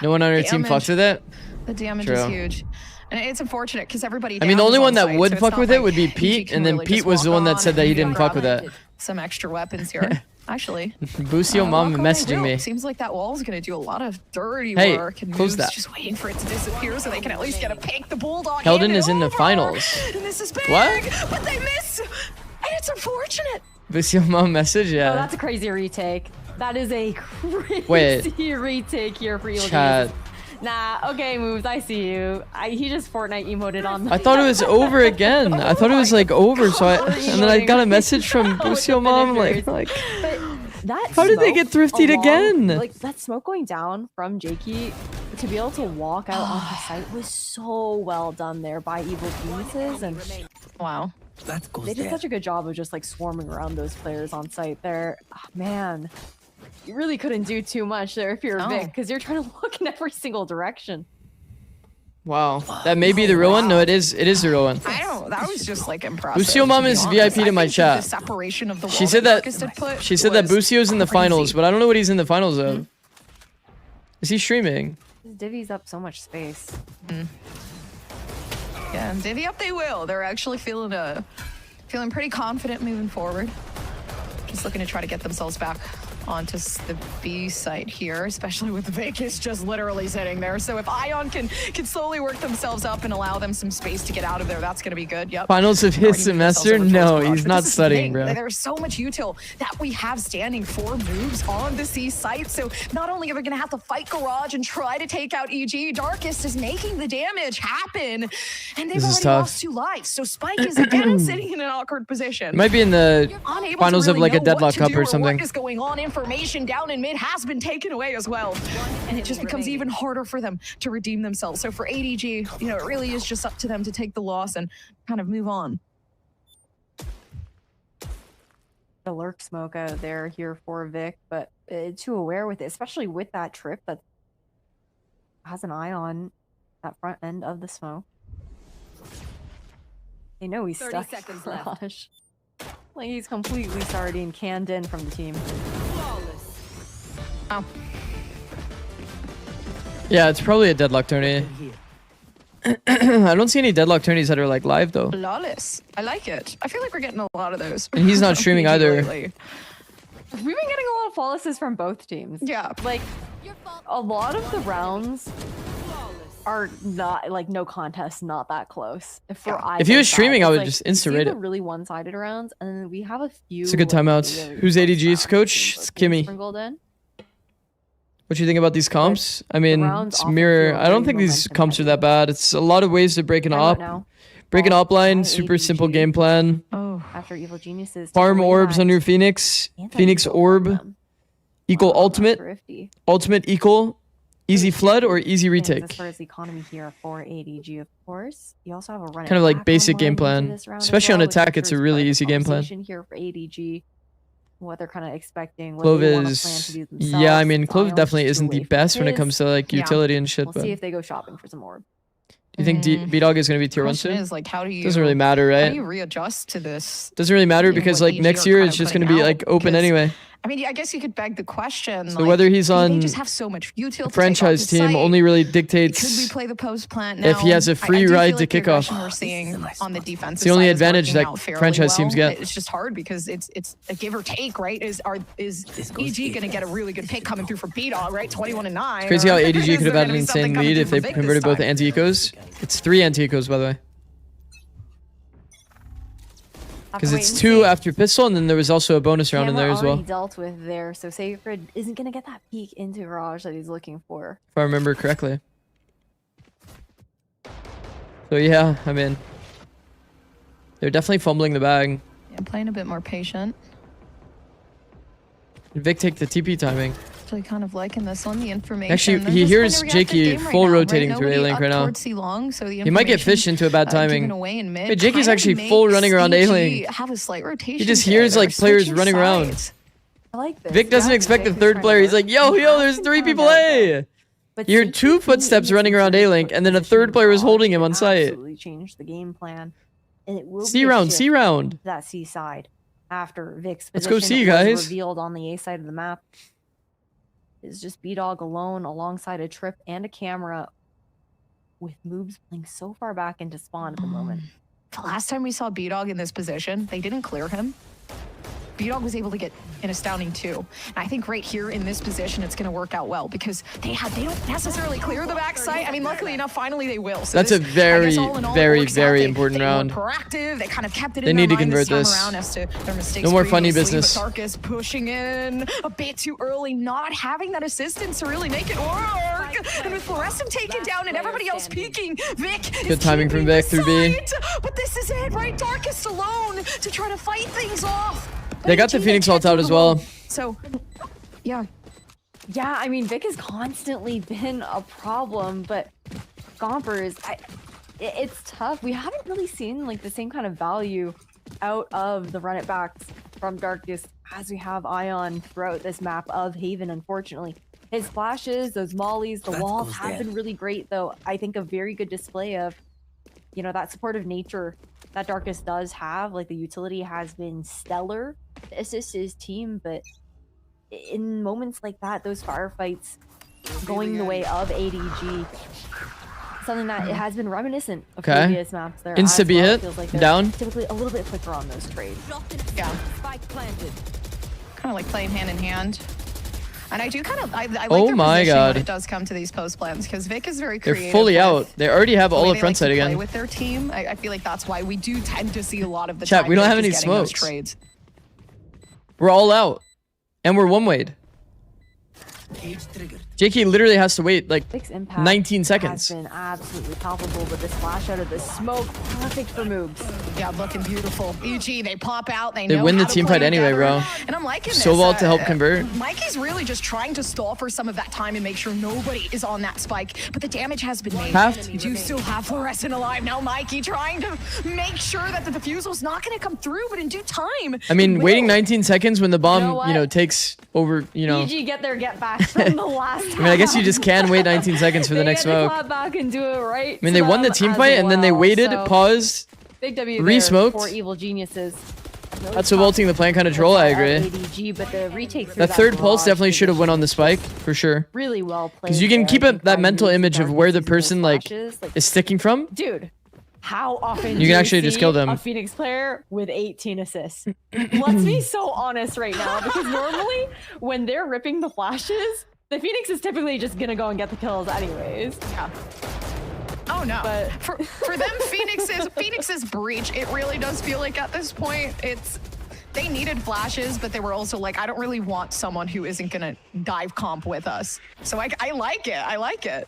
No one on our team Damage. fucks with it? The damage True. is huge. And it's unfortunate because everybody I mean, the down only is one on that site, would so it's fuck not with it like would be EG Pete, can and then really Pete just was the walk one that on said that and he be didn't fuck with grab it. some extra weapons here. Actually, Boostio mom walk on messaging and me. do. Seems like that wall's gonna do a lot of dirty Hey, work. And close Moves that. just waiting for it to disappear so they can at least get a pick. The Bulldog. Keldon handed is in the over. finals. And this is big. What? But they miss. And it's unfortunate. Boostio mom message? Oh, Yeah. that's a crazy retake. That is a crazy Wait. retake here for Evil Chat. Geniuses. Nah, okay, Moves, I see you. He just Fortnite emoted on the I thought it was over again. I thought it was like over, so and then I got a message from Boostio mom like But that How did they smoke get thriftied again? Like that smoke going down from Jakey to be able to walk out onto site was so well done there by Evil Geniuses, and Wow. they did such a good job of just like swarming around those players on site there. Oh, man, you really couldn't do too much there if you're No. Vic, because you're trying to look in every single direction. wow. That may be the real one. No, it is the real one. I don't. That was just like impressive. Boostio mom to be is honest. VIP to I my think chat. The separation of the She wall said that Marcus had put she said that was Boostio's in the finals, crazy. but I don't know what he's in the finals of. Is he streaming? This divvies up so much space. Yeah, and divvy up they will. They're actually feeling pretty confident moving forward. Just looking to try to get themselves back onto the B site here, especially with Vegas just literally sitting there. So if Ion can slowly work themselves up and allow them some space to get out of there, that's going to be good. Yep. Finals of his Already moved themselves semester? over towards No, garage. he's But not this is the studying, thing, bro. There's so much util that we have standing for moves on the C site. So not only are we going to have to fight garage and try to take out EG, Darkest is making the damage happen, and they've This is already tough. lost 2 lives. So Spike is again sitting in an awkward position. It might be in the Unable finals to of really like a know what deadlock to cup do or something. What is going on? Information down in mid has been taken away as well, and it just becomes even harder for them to redeem themselves. So for ADG, you know, it really is just up to them to take the loss and kind of move on. The lurk smoke out there here for Vic, but too aware with it, especially with that trip that has an eye on that front end of the smoke. They know he's 30 stuck. seconds left. Gosh. Like he's completely sardine canned in from the team. Oh, Yeah, it's probably a deadlock tourney. I don't see any deadlock tourneys that are like live though. flawless. I like it. I feel like we're getting a lot of those. And he's not streaming PG either. lately. We've been getting a lot of flawlesses from both teams. Yeah. Like a lot of the rounds are not like no contest, not that close. If he was streaming, I would just insta-rate it. Really one-sided rounds, and then we have a few. It's a good like, timeout. really Who's close ADG's rounds coach? being It's Kimmy. sprinkled in. What do you think about these comps? I mean, rounds it's often mirror. feel I don't very think these momentum comps are heavy. that bad. It's a lot of ways to break an Timeout op. now. Break an Ball op line, by super simple ADG. game plan. Oh, After Evil Geniuses took Farm away orbs that on your Phoenix. Phoenix anti-evil orb from them. equal Wow, that's ultimate. thrifty. Ultimate equal easy flood or easy Things retake. As far as the economy here for ADG, of course. You also have a run. Kind of like attack basic online game into plan. this round as Especially on well, which I'm attack, it's sure a is really part of the easy game plan. conversation here for ADG. What they're kind of expecting. What Clove they wanna is, plan to do yeah, I themselves. mean, Clove Ion's definitely just isn't away the from best when it his. comes to like Yeah. utility and shit, We'll but see if they go shopping for some orb. do you think B-Dog is going to be tier 1 question soon? is like, how do you? Doesn't really matter, How do you right? readjust to this? Doesn't really matter you know, because what like AG next are year kind it's of just going to putting be out, like open because- anyway. I mean, I guess you could beg the question. So like, whether he's they on just have so much util to take off franchise the team site. only really Could we dictates play the post plant if he now? has a I free do feel ride like to the kickoff. aggression We're seeing on the defensive It's the only side is advantage working that out fairly franchise teams well. get. It's just hard because it's a give or take, right? Is EG going to get a really good pick coming through for B-Dog, right? 21-9. Crazy how or ADG is could there have had gonna an be something insane coming lead through if they for Vic converted this both time? anti-ecos. It's 3 anti-ecos, by the way. Because it's 2 after pistol, and then there was also a bonus round in there as well. Already dealt with there, so Sacred isn't gonna get that peek into garage that he's looking for. If I remember correctly. So yeah, I mean, they're definitely fumbling the bag. Yeah, playing a bit more patient. Vic take the TP timing. Actually kind of liking this on the information. Actually, They're he just hears playing a reactive Jakey game right full now, rotating right? through A-Link Nobody right up now. towards C-Long, so the He might get information, fished into a bad timing. given away in mid Hey, Jakey's kind of actually full makes running around ADG A-Link. have a slight rotation He just there. hears They're like players switching running around. sides. I like this. Vic doesn't Yeah, expect the Vic is third trying to player. He's work. like, yo, He there's hasn't 3 found people out, A. though. But You hear since 2 he's been footsteps in running this around very A-Link, quick and then a position, third player was Dodge holding him can on site. Absolutely change the game plan. And it will C be a round, shift C round. to that C side after Vic's Let's position go C, was guys. revealed on the A side of the map. Is just B-Dog alone alongside a trip and a camera with moves playing so far back into spawn at the moment. The last time we saw B-Dog in this position, they didn't clear him. B-Dog was able to get an astounding 2. And I think right here in this position, it's going to work out well because they don't necessarily clear the backside. I mean, luckily enough, finally they will. So That's this, a very, I guess all in all, it very, works out. very They important round. were proactive. They kind of kept it They in need their to mind convert time this. around as to their mistakes. No more funny previously, business. But Darkus pushing in a bit too early, not having that assistance to really make it work. And with Fluorescent taken down and everybody else peeking, Vic is Good timing from keeping Vic through B. the site. But this is it, right? Darkus alone to try to fight things off. They got the ADG, Phoenix they ult can't out do as the well. wall. So, yeah. Yeah, I mean, Vic has constantly been a problem, but Gompers, it's tough. We haven't really seen like the same kind of value out of the run it backs from Darkus as we have Ion throughout this map of Haven, unfortunately. His flashes, those mollies, the walls have been really great, though. I think a very good display of, you know, that supportive nature that Darkus does have. Like, the utility has been stellar to assist his team, but in moments like that, those firefights going the way of ADG, something that it has been reminiscent of Okay. previous maps there. Insta as B well. It hit. feels like they're Down. Typically a little bit quicker on those trades. Yeah. Kind of like playing hand in hand. And I do kind of, I like Oh their my position God. when it does come to these post plans because Vic is very They're creative. fully with out. They already have the all way of they front like side to play again. with their team. I feel like that's why we do tend to see a lot of the Chat, time we don't Vic have is any getting those smokes. trades. We're all out. And we're one-wayed. JK literally has to wait like Vic's impact 19 seconds. has been absolutely palpable, but this flash out of the smoke, perfect for moves. Yeah, looking beautiful. EG, they pop out. They They know win the how to team play fight anyway, together. bro. And I'm liking So this. well to help convert. Mikey's really just trying to stall for some of that time and make sure nobody is on that spike. But the damage has been made. Half. You do still have Fluorescent alive. Now Mikey trying to make sure that the diffusal's not going to come through, but in due time. I mean, it will. waiting 19 seconds when the bomb, know you know, what? takes over, you know. EG get their get back from the last I mean, I guess you just can wait 19 seconds for the next They smoke. clap back and do it right. I mean, they won the team fight and then they waited, paused. Big W re-smoked. for evil geniuses. That's what ulting the plan kind of troll, I agree. ADG, but the retake through That third pulse barrage definitely should have went position on the spike, for sure. really well played. Because you can there. keep I think that by mental using image of Darkus where the using those person, like, flashes, is sticking from. dude, how often You do can actually just see kill them. a Phoenix player with 18 assists? Let's be so honest right now, because normally when they're ripping the flashes, the Phoenix is typically just gonna go and get the kills anyways. Yeah. Oh no! But- For them, Phoenix's breach. It really does feel like at this point, they needed flashes, but they were also like, I don't really want someone who isn't gonna dive comp with us. So I like it. I like it.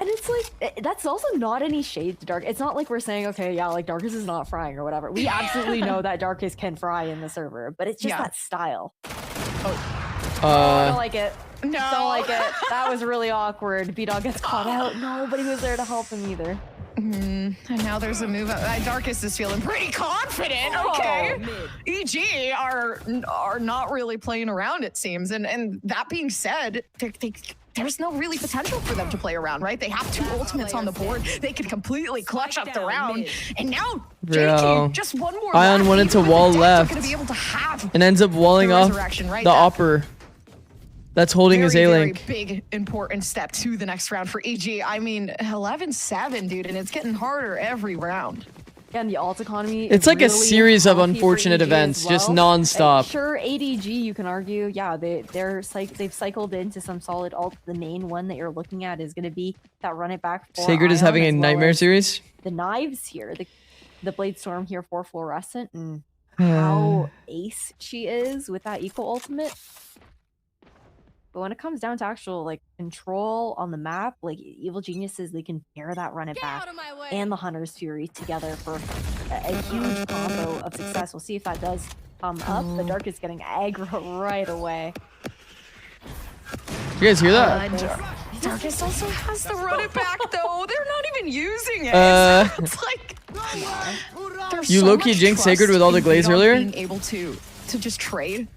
And it's like, that's also not any shade to Dark. It's not like we're saying, okay, yeah, like Darkus is not frying or whatever. We absolutely know that Darkus can fry in the server, but it's just Yeah. that style. I don't Uh, like it. No. Don't like it. That was really awkward. B-Dog gets caught out. Nobody was there to help him either. And now there's a move. Darkus is feeling pretty confident. Okay. EG are not really playing around, it seems. And that being said, there's no really potential for them to play around, right? They have 2 ultimates on the board. They could completely clutch up the round. And now, Bro. JQ, just one more Ion left. wanted to Even with wall the deck, they're left. gonna be able to have and ends up walling the off resurrection, right? the That Opper. That's holding his very, A-Link. very big, important step to the next round for EG. I mean, 11-7, dude, and it's getting harder every round. And the alt economy It's is like a really series of healthy for unfortunate EG as events, just well. non-stop. Sure, ADG, you can argue, yeah, they've cycled into some solid alt. The main one that you're looking at is going to be that run it back for Sacred is Ion, having a as well nightmare as series. the knives here, the Blade Storm here for Fluorescent, and how ace she is with that eco ultimate. But when it comes down to actual like control on the map, like Evil Geniuses, they can pair that run it back and the Hunter's Fury together for a huge combo of success. We'll see if that does come up. The Dark is getting aggro right away. You guys hear that? Darkest also has to run it back though. They're not even using it. It's like there's You so low-key much jinxed trust Sacred with all the in glaze Beedog earlier? Being able to just trade.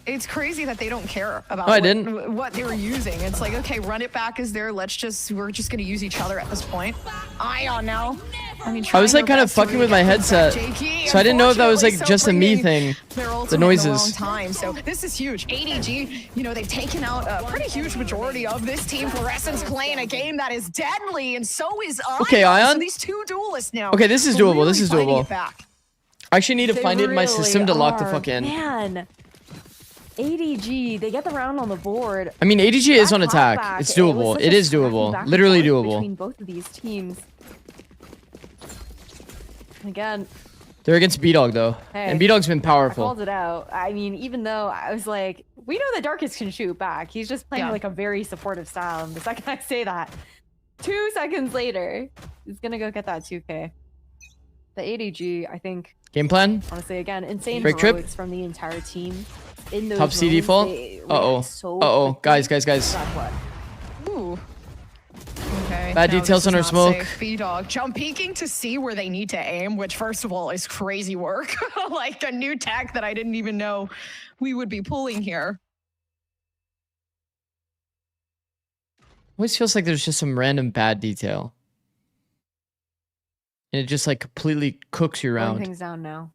It's crazy that they don't care about Oh, I didn't. what they were using. It's like, okay, run it back is there. We're just gonna use each other at this point. Ion now. I mean, I was like trying kind their of best to fucking with really my get things back. headset, Jakey, so I didn't know if that was like unfortunately, just a me bringing thing. their ultimate The in the noises. wrong time. So this is huge. ADG, you know, they've taken out a pretty huge majority of this team. Fluorescence playing a game that is deadly, and so is Ion. Okay, Ion. So these two duelists now. Okay, this is are doable. This really is fighting doable. it back. I actually need to They find it in my really system to lock the are. fuck in. Man, ADG, they get the round on the board. I mean, ADG is on That attack. comeback, It's it was doable. such It a is scrappy doable. back and Literally forth doable. between both of these teams. Again, They're against B-Dog though, Hey, and B-Dog's been I powerful. called it out. I mean, even though I was like, we know that Darkest can shoot back. He's just playing Yeah. like a very supportive style. And the second I say that, 2 seconds later, he's gonna go get that 2K. The ADG, I think, Game plan? honestly, again, insane Break trip? heroics from the entire team. In those Top C moments, default? they Uh-oh. react so Uh-oh. quickly. Guys. That's what. Ooh. Okay. Bad no, details this on is our not smoke. safe. B-Dog jump peeking to see where they need to aim, which first of all is crazy work. Like a new tech that I didn't even know we would be pulling here. Always feels like there's just some random bad detail. And it just like completely cooks you Slowing around. things down now.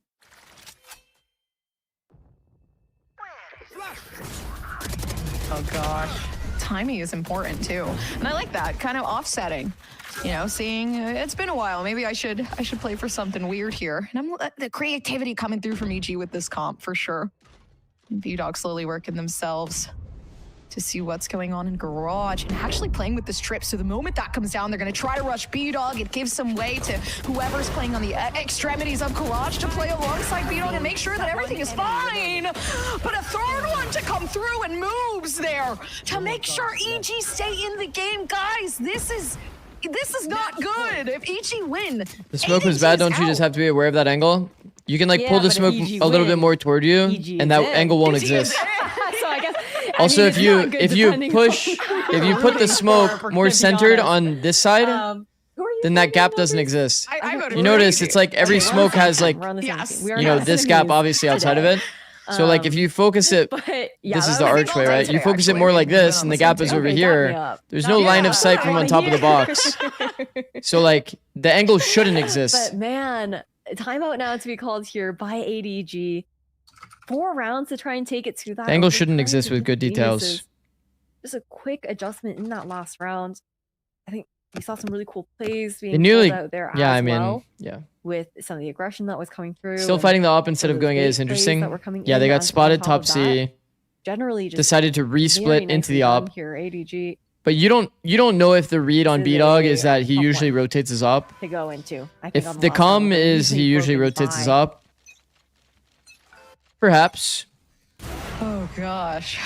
Oh gosh. Timing is important too. And I like that kind of offsetting. You know, seeing it's been a while. Maybe I should play for something weird here. And I'm the creativity coming through from EG with this comp for sure. And B-Dog slowly working themselves to see what's going on in Garage and actually playing with this trip. So the moment that comes down, they're going to try to rush B-Dog. It gives some way to whoever's playing on the extremities of Garage to play alongside B-Dog and make sure that everything is fine. But a third one to come through and moves there to make sure EG stay in the game. Guys, this is not good. If EG win, The smoke was bad. Don't you just have to be aware of that angle? You can like Yeah, pull the but if smoke EG a little bit win, more toward you, EG and that is in. angle won't EG is exist. So I guess. Also, I mean, if it's you not good if you depending push on who if you you're put the rooting smoke for, more to be centered honest. on this side, Who are you then that voting gap for doesn't this? exist. I voted You for notice EG. it's like every Okay, we're on smoke the same has team. like We're on the same yes, team. We are you know not this gap enemies obviously outside of today. it. So like if you focus it, But yeah, this is that the was- archway, right? You today, focus it actually. more like We've been this, on and the the gap same is team. over Okay, back me here. up. There's Back no me line up. of sight from I on top of the wanna box. hear. So like the angle shouldn't exist. But man, timeout now to be called here by ADG. 4 rounds to try and take it to that. The angle over shouldn't time exist to with good get the details. geniuses. Just a quick adjustment in that last round. I think we saw some really cool plays being They nearly, pulled out there yeah, as I mean, well, yeah. with some of the aggression that was coming through. Still and fighting the op instead some of going A those is bait plays interesting. that were coming Yeah, in they got on spotted top top of C. that. Generally, just Decided to very resplit into nicely the done op. here. ADG But you don't know if the read on This is B-Dog a is that he tough usually one. rotates his op. to go into. I think on If the last round, comm but is he usually broken rotates his by. op. Perhaps. Oh gosh.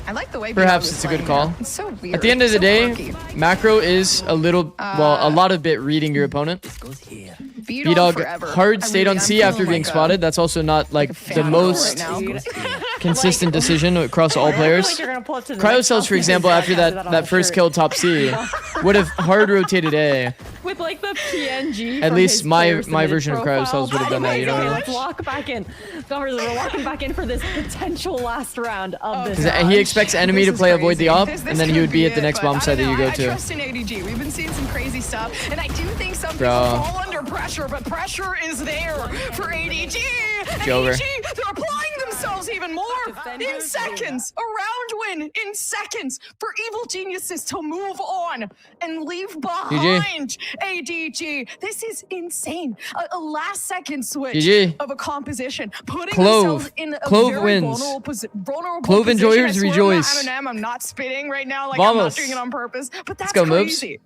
I like the way Perhaps B-Dog is it's a good playing call. now. It's so weird. At the end of the so day, quirky. macro is a little, well, a lot of bit reading your opponent. B-Dog B-Dog forever. hard I stayed really on am C feeling after being like a- spotted. That's also not like the fan most right now. consistent decision across all players. Cryocells, for example, after that first kill top C, would have hard rotated A. with like the PNG. At from least his my player submitted version of profile. Cryocells would have done that, you know what I mean? Let's walk back in. Gummers, we're walking back in for this potential last round of this. Because he expects enemy to play avoid the op, and then he would be at the next bomb site that you go I to. trust in ADG. We've been seeing some crazy stuff, and I do think some people Bro. fall under pressure, but pressure is there for ADG. And Jover. ADG, they're applying themselves even more in seconds. A round win in seconds for Evil Geniuses to move on and leave behind ADG. This is insane. A last second switch GG. of a composition, putting Clove. themselves in a Clove very wins. vulnerable Clove position. enjoyers I swear rejoice. I'm not Eminem. I'm not spitting right now. Like I'm not Vamos. doing it on purpose. But that's go, Moobs. crazy.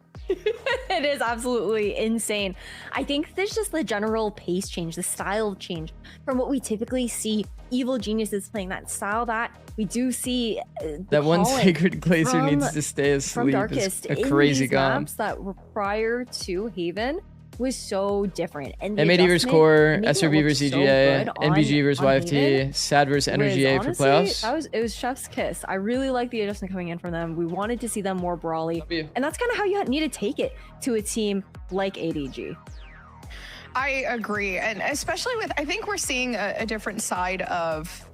It is absolutely insane. I think there's just the general pace change, the style change from what we typically see Evil Geniuses playing, that style that we do see. That one calling sacred glacier from- needs to stay from asleep Darkest is a in crazy these gum. maps that were prior to Haven was so different. And the MAD versus adjustment, Core, making it SRB look versus so EGA, good on- NBG versus on YFT, Haven SAD versus Energy A for honestly, playoffs. it was chef's kiss. I really like the adjustment coming in from them. We wanted to see them more brawly, and that's kind of how you need to take it to a team like ADG. I agree, and especially with, I think we're seeing a different side of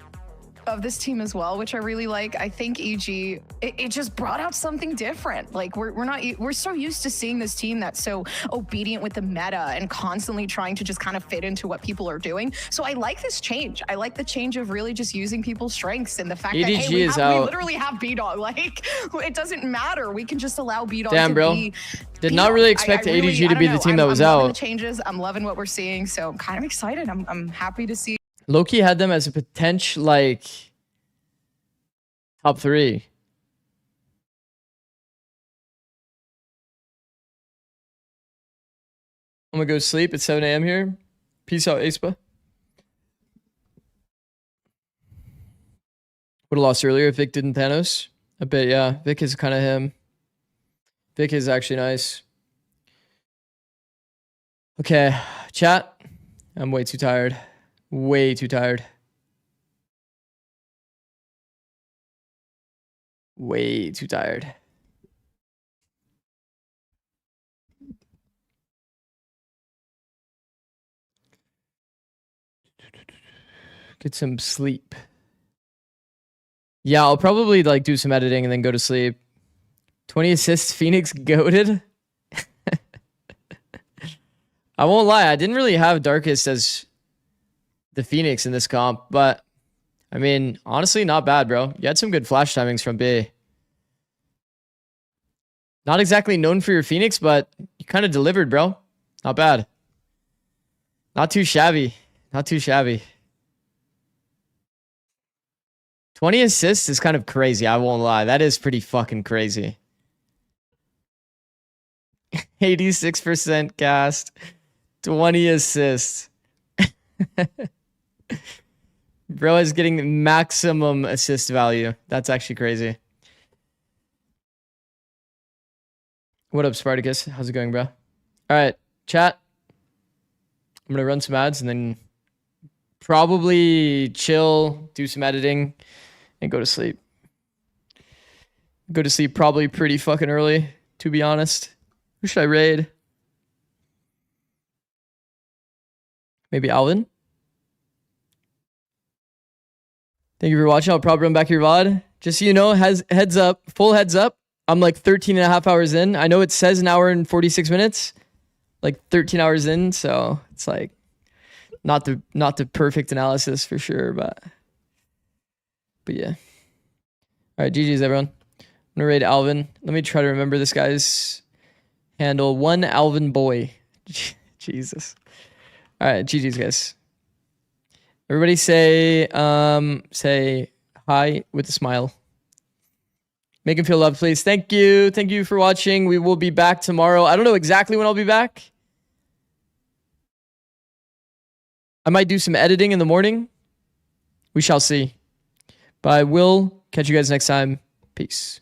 this team as well, which I really like. I think EG, it just brought out something different. Like we're so used to seeing this team that's so obedient with the meta and constantly trying to just kind of fit into what people are doing. So I like this change. I like the change of really just using people's strengths and the fact that hey, we literally have B-Dog. Like it doesn't matter. We can just allow B-Dog to be. Did not really expect ADG to be the team that was I'm out. loving the changes. I'm loving what we're seeing. So I'm kind of excited. I'm happy to see. Loki had them as a potential like top 3. I'm gonna go sleep at 7 a.m. here. Peace out, Aespa. Would have lost earlier if Vic didn't Thanos. I bet, yeah. Vic is kind of him. Vic is actually nice. Okay, chat. I'm way too tired. Way too tired. Way too tired. Get some sleep. Yeah, I'll probably like do some editing and then go to sleep. 20 assists, Phoenix goated. I won't lie, I didn't really have Darkest as the Phoenix in this comp, but I mean, honestly, not bad, bro. You had some good flash timings from B. Not exactly known for your Phoenix, but you kind of delivered, bro. Not bad. Not too shabby. Not too shabby. 20 assists is kind of crazy, I won't lie. That is pretty fucking crazy. 86% cast. 20 assists. Bro is getting maximum assist value. That's actually crazy. What up, Spartacus? How's it going, bro? All right, chat. I'm going to run some ads and then probably chill, do some editing, and go to sleep. Go to sleep probably pretty fucking early, to be honest. Who should I raid? Maybe Alvin? Thank you for watching. I'll probably run back your VOD. Just so you know, heads up, full heads up. I'm like 13 and a half hours in. I know it says an hour and 46 minutes, like 13 hours in. So it's like not the perfect analysis for sure, but yeah. All right, GG's everyone. I'm gonna raid Alvin. Let me try to remember this guy's handle. One Alvin boy. Jesus. All right, GG's guys. Everybody say hi with a smile. Make him feel loved, please. Thank you. Thank you for watching. We will be back tomorrow. I don't know exactly when I'll be back. I might do some editing in the morning. We shall see. But I will catch you guys next time. Peace.